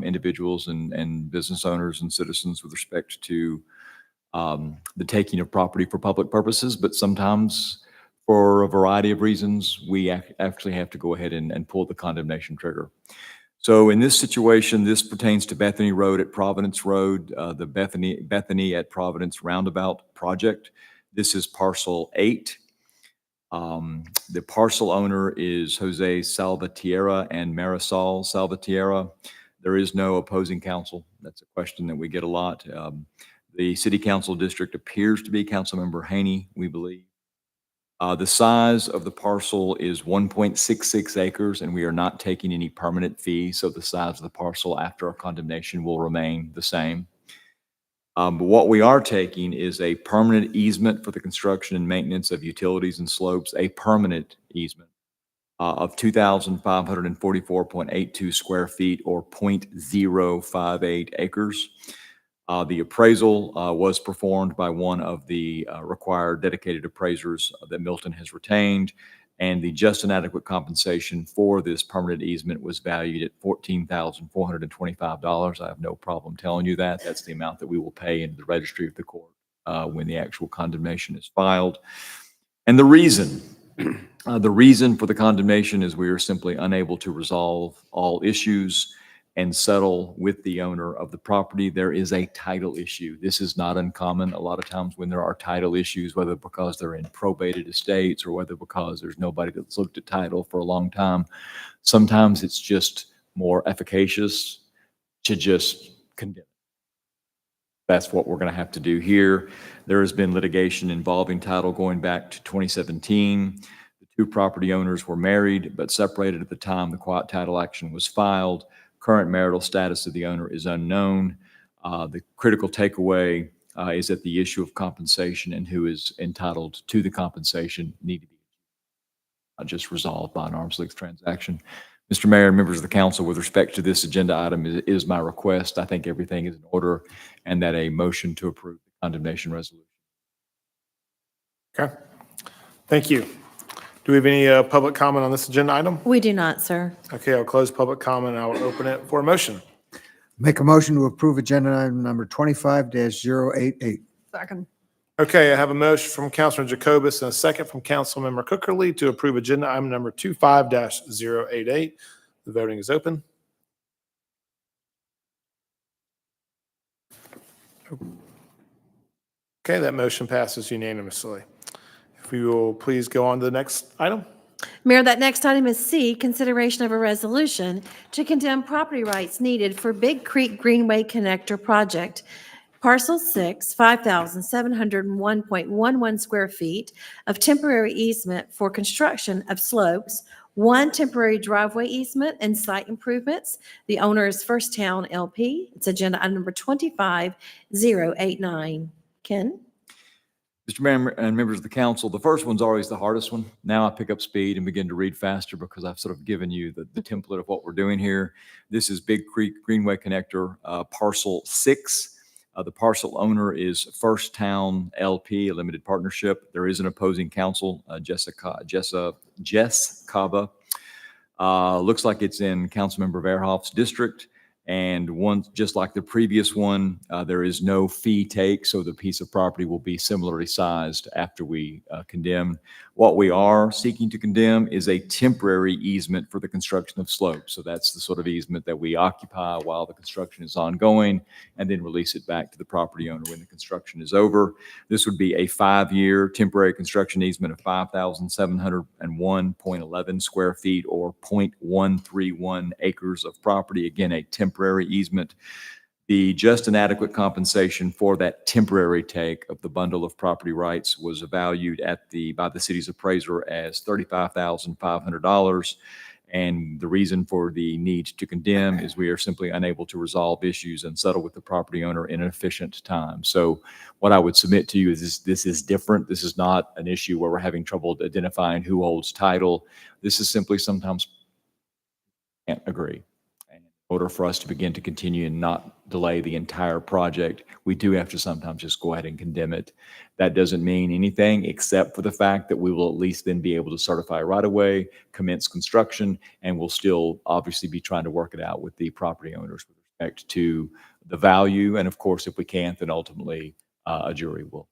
individuals and business owners and citizens with respect to the taking of property for public purposes, but sometimes for a variety of reasons, we actually have to go ahead and pull the condemnation trigger. So in this situation, this pertains to Bethany Road at Providence Road, the Bethany at Providence Roundabout project. This is parcel 8. The parcel owner is Jose Salvatierra and Marisol Salvatierra. There is no opposing counsel. That's a question that we get a lot. The city council district appears to be Councilmember Haney, we believe. The size of the parcel is 1.66 acres, and we are not taking any permanent fee, so the size of the parcel after our condemnation will remain the same. But what we are taking is a permanent easement for the construction and maintenance of utilities and slopes, a permanent easement of 2,544.82 square feet or 0.058 acres. The appraisal was performed by one of the required dedicated appraisers that Milton has retained, and the just and adequate compensation for this permanent easement was valued at $14,425. I have no problem telling you that. That's the amount that we will pay into the registry of the court when the actual condemnation is filed. And the reason for the condemnation is we are simply unable to resolve all issues and settle with the owner of the property. There is a title issue. This is not uncommon. A lot of times when there are title issues, whether because they're in probated estates or whether because there's nobody that's looked at title for a long time, sometimes it's just more efficacious to just condemn. That's what we're going to have to do here. There has been litigation involving title going back to 2017. The two property owners were married but separated at the time the quiet title action was filed. Current marital status of the owner is unknown. The critical takeaway is that the issue of compensation and who is entitled to the compensation need to be just resolved by an arm's length transaction. Mr. Mayor and members of the council, with respect to this agenda item is my request. I think everything is in order and that a motion to approve the condemnation resolution. Okay. Thank you. Do we have any public comment on this agenda item? We do not, sir. Okay, I'll close public comment. I will open it for a motion. Make a motion to approve agenda item number 25-088. Second. Okay, I have a motion from Councilman Jacobus and a second from Councilmember Cookerly to approve agenda item number 25-088. The voting is open. Okay, that motion passes unanimously. If we will please go on to the next item. Mayor, that next item is C, consideration of a resolution to condemn property rights needed for Big Creek Greenway Connector Project. Parcel 6, 5,701.11 square feet of temporary easement for construction of slopes, 1 temporary driveway easement and site improvements. The owner is First Town LP. It's agenda item number 25-089. Ken? Mr. Mayor and members of the council, the first one's always the hardest one. Now I pick up speed and begin to read faster because I've sort of given you the template of what we're doing here. This is Big Creek Greenway Connector, parcel 6. The parcel owner is First Town LP, a limited partnership. There is an opposing counsel, Jess Cava. Looks like it's in Councilmember Verhoff's district. And one, just like the previous one, there is no fee take, so the piece of property will be similarly sized after we condemn. What we are seeking to condemn is a temporary easement for the construction of slopes. So that's the sort of easement that we occupy while the construction is ongoing and then release it back to the property owner when the construction is over. This would be a 5-year temporary construction easement of 5,701.11 square feet or 0.131 acres of property. Again, a temporary easement. The just and adequate compensation for that temporary take of the bundle of property rights was valued by the city's appraiser as $35,500. And the reason for the need to condemn is we are simply unable to resolve issues and settle with the property owner in an efficient time. So what I would submit to you is this is different. This is not an issue where we're having trouble identifying who holds title. This is simply sometimes can't agree. order for us to begin to continue and not delay the entire project, we do have to sometimes just go ahead and condemn it. That doesn't mean anything except for the fact that we will at least then be able to certify right away, commence construction, and we'll still obviously be trying to work it out with the property owners with respect to the value. And of course, if we can't, then ultimately a jury will.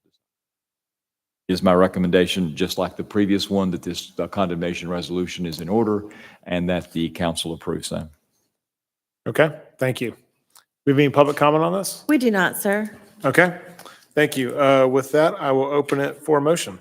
It is my recommendation, just like the previous one, that this condemnation resolution is in order and that the council approves them. Okay, thank you. We have any public comment on this? We do not, sir. Okay, thank you. With that, I will open it for a motion.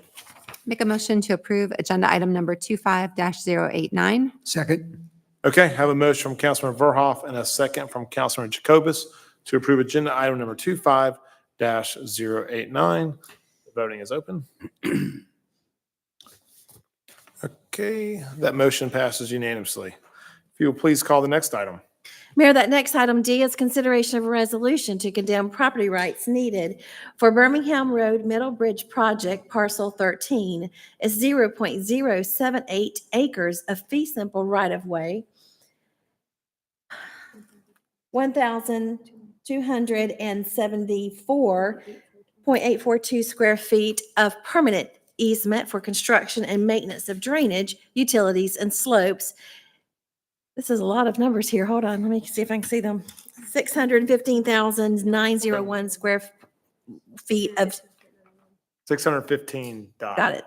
Make a motion to approve agenda item number 25-089. Second. Okay, have a motion from Councilman Verhoff and a second from Councilman Jacobus to approve agenda item number 25-089. The voting is open. Okay, that motion passes unanimously. If you will please call the next item. Mayor, that next item D is consideration of a resolution to condemn property rights needed for Birmingham Road Middle Bridge Project Parcel 13 is 0.078 acres of fee simple right-of-way, 1,274.842 square feet of permanent easement for construction and maintenance of drainage, utilities, and slopes. This is a lot of numbers here. Hold on, let me see if I can see them. 615,901 square feet of, 615. got it.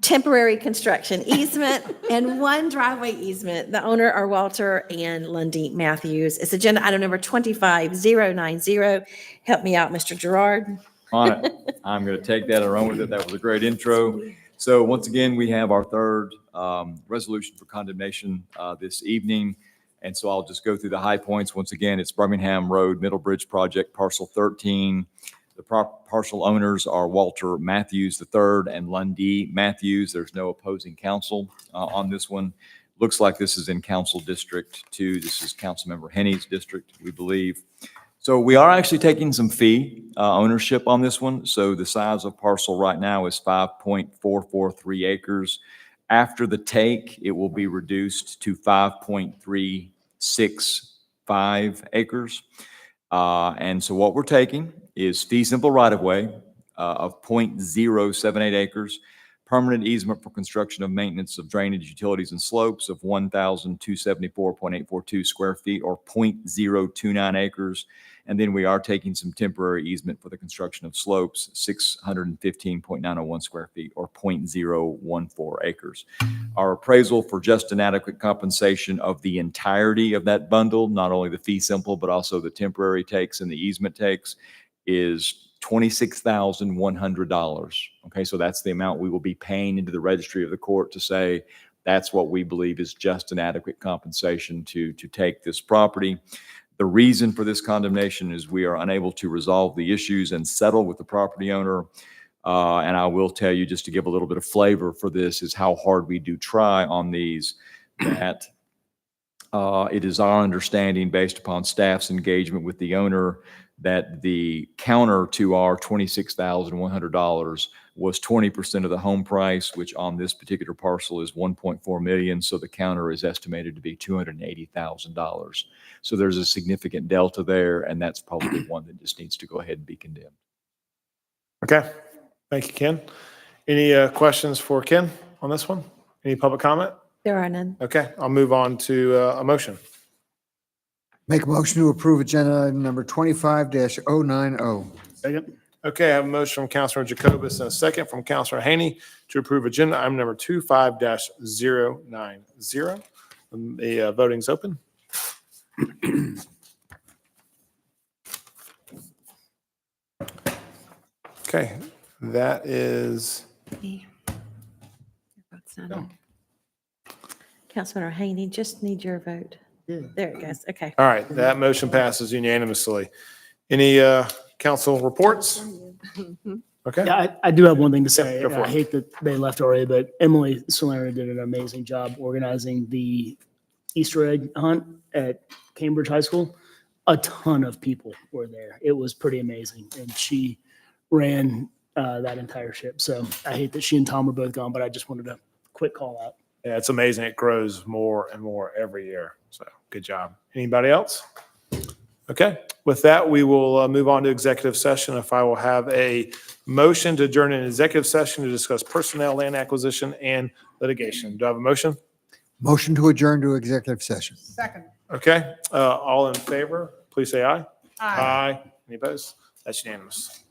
Temporary construction easement and one driveway easement. The owner are Walter and Lundy Matthews. It's agenda item number 25090. Help me out, Mr. Gerard. On it. I'm going to take that and run with it. That was a great intro. So once again, we have our third resolution for condemnation this evening. And so I'll just go through the high points. Once again, it's Birmingham Road Middle Bridge Project, Parcel 13. The parcel owners are Walter Matthews III and Lundy Matthews. There's no opposing counsel on this one. Looks like this is in Council District 2. This is Councilmember Henny's district, we believe. So we are actually taking some fee ownership on this one. So the size of parcel right now is 5.443 acres. After the take, it will be reduced to 5.365 acres. And so what we're taking is fee simple right-of-way of 0.078 acres, permanent easement for construction of maintenance of drainage, utilities, and slopes of 1,274.842 square feet or 0.029 acres. And then we are taking some temporary easement for the construction of slopes, 615.901 square feet or 0.014 acres. Our appraisal for just inadequate compensation of the entirety of that bundle, not only the fee simple, but also the temporary takes and the easement takes, is $26,100. Okay, so that's the amount we will be paying into the registry of the court to say that's what we believe is just an adequate compensation to take this property. The reason for this condemnation is we are unable to resolve the issues and settle with the property owner. And I will tell you, just to give a little bit of flavor for this, is how hard we do try on these, that it is our understanding, based upon staff's engagement with the owner, that the counter to our $26,100 was 20% of the home price, which on this particular parcel is $1.4 million. So the counter is estimated to be $280,000. So there's a significant delta there, and that's probably one that just needs to go ahead and be condemned. Okay, thank you, Ken. Any questions for Ken on this one? Any public comment? There are none. Okay, I'll move on to a motion. Make a motion to approve agenda item number 25-090. Second. Okay, I have a motion from Councilor Jacobus and a second from Councilor Haney to approve agenda item number 25-090. The voting's open. Okay, that is. Councilmember Haney, just need your vote. There it goes. Okay. All right, that motion passes unanimously. Any council reports? Okay. Yeah, I do have one thing to say. go for I it. hate that they left already, but Emily Solera did an amazing job organizing the Easter egg hunt at Cambridge High School. A ton of people were there. It was pretty amazing. And she ran that entire ship. So I hate that she and Tom were both gone, but I just wanted a quick call out. Yeah, it's amazing. It grows more and more every year. So good job. Anybody else? Okay. With that, we will move on to executive session. If I will have a motion to adjourn an executive session to discuss personnel, land acquisition, and litigation. Do I have a motion? Motion to adjourn to executive session. Second. Okay. All in favor, please say aye. Aye. Any opposed? That's unanimous.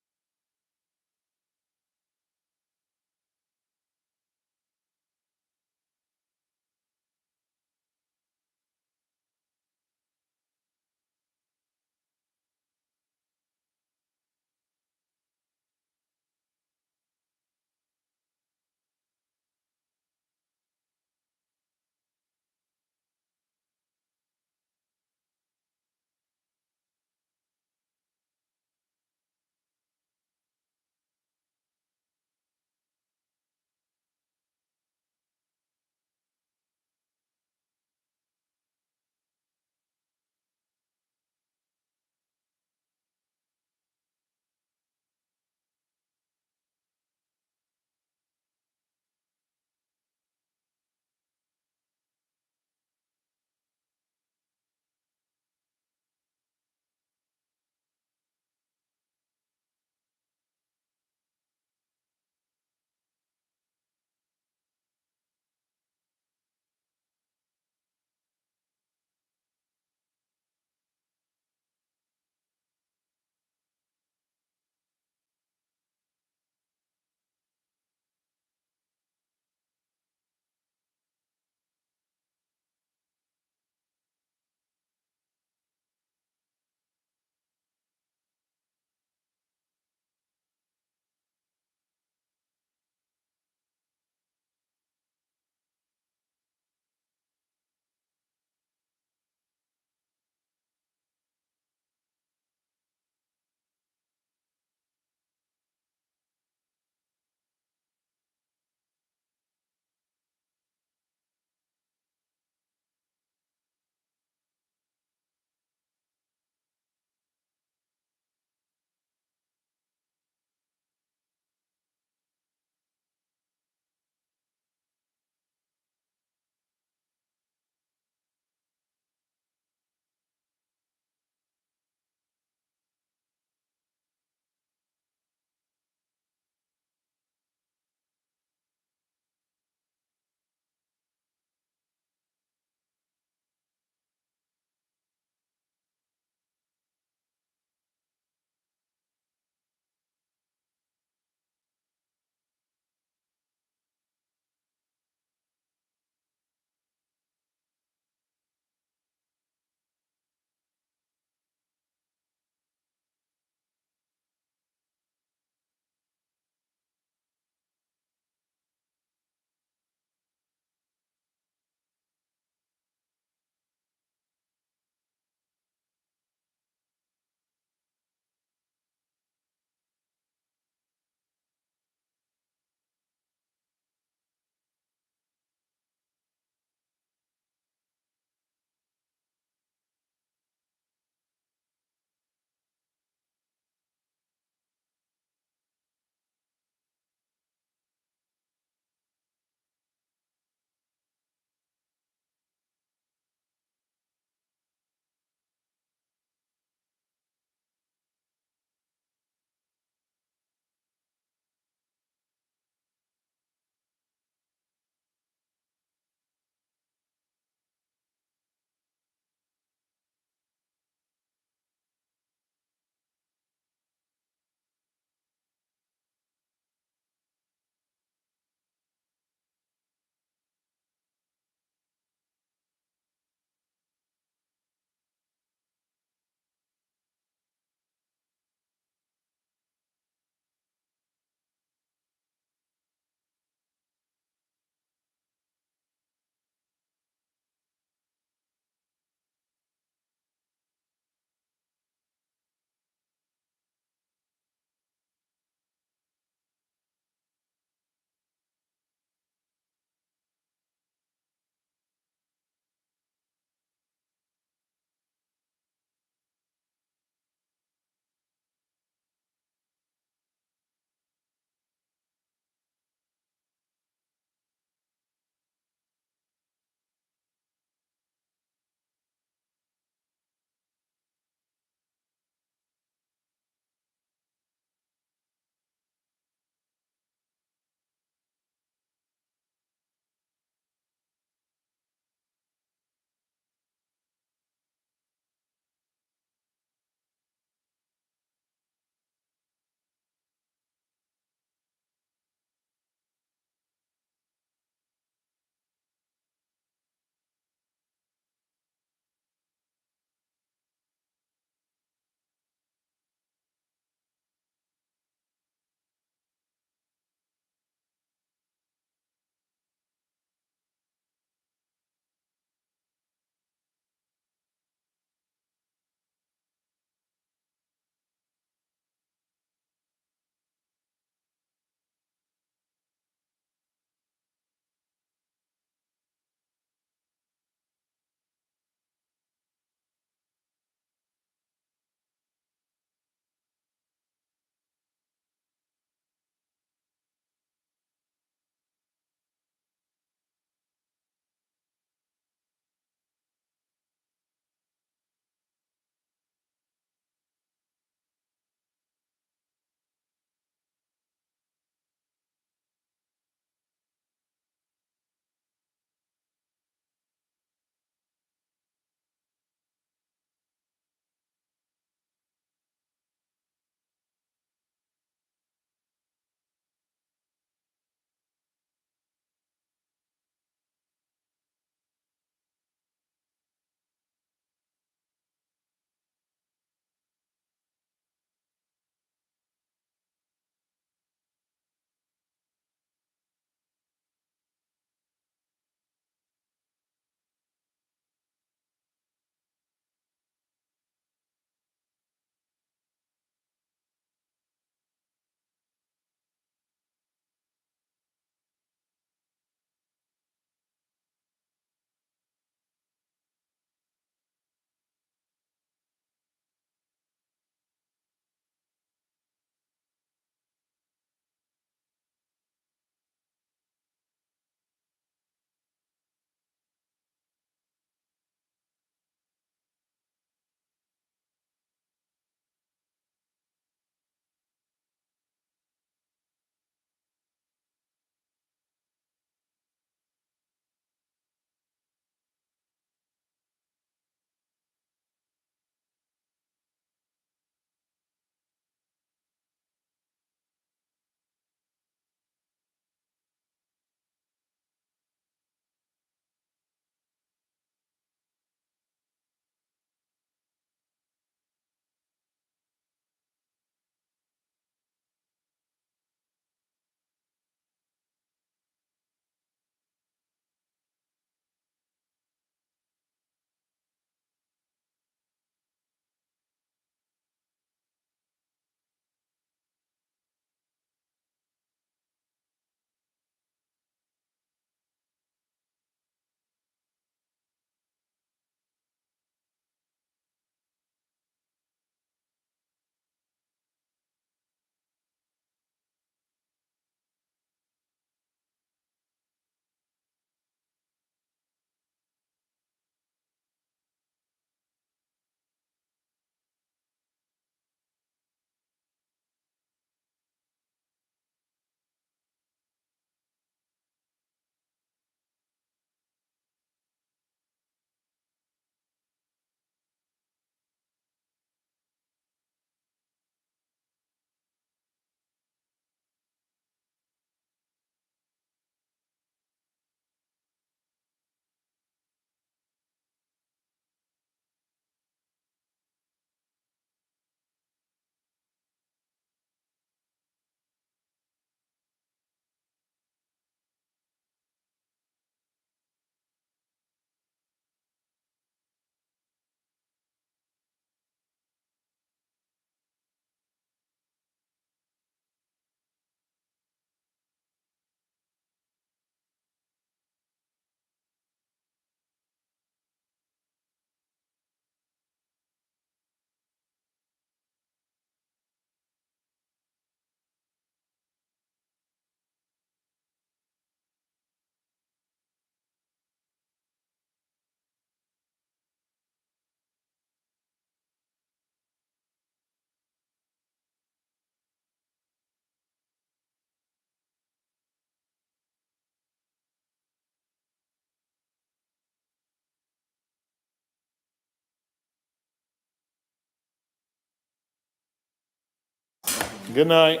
Good night.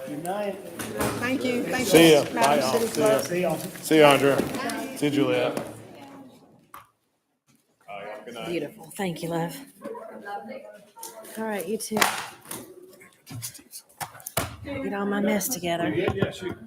Good night. Thank you. Thank you, See ya. Bye, Madam y'all. City See ya. Clerk. See y'all. See you, Andrea. See you, Juliet. Good night. Beautiful. Thank you, love. All right, you too. Get all my mess together. Yeah, shoot.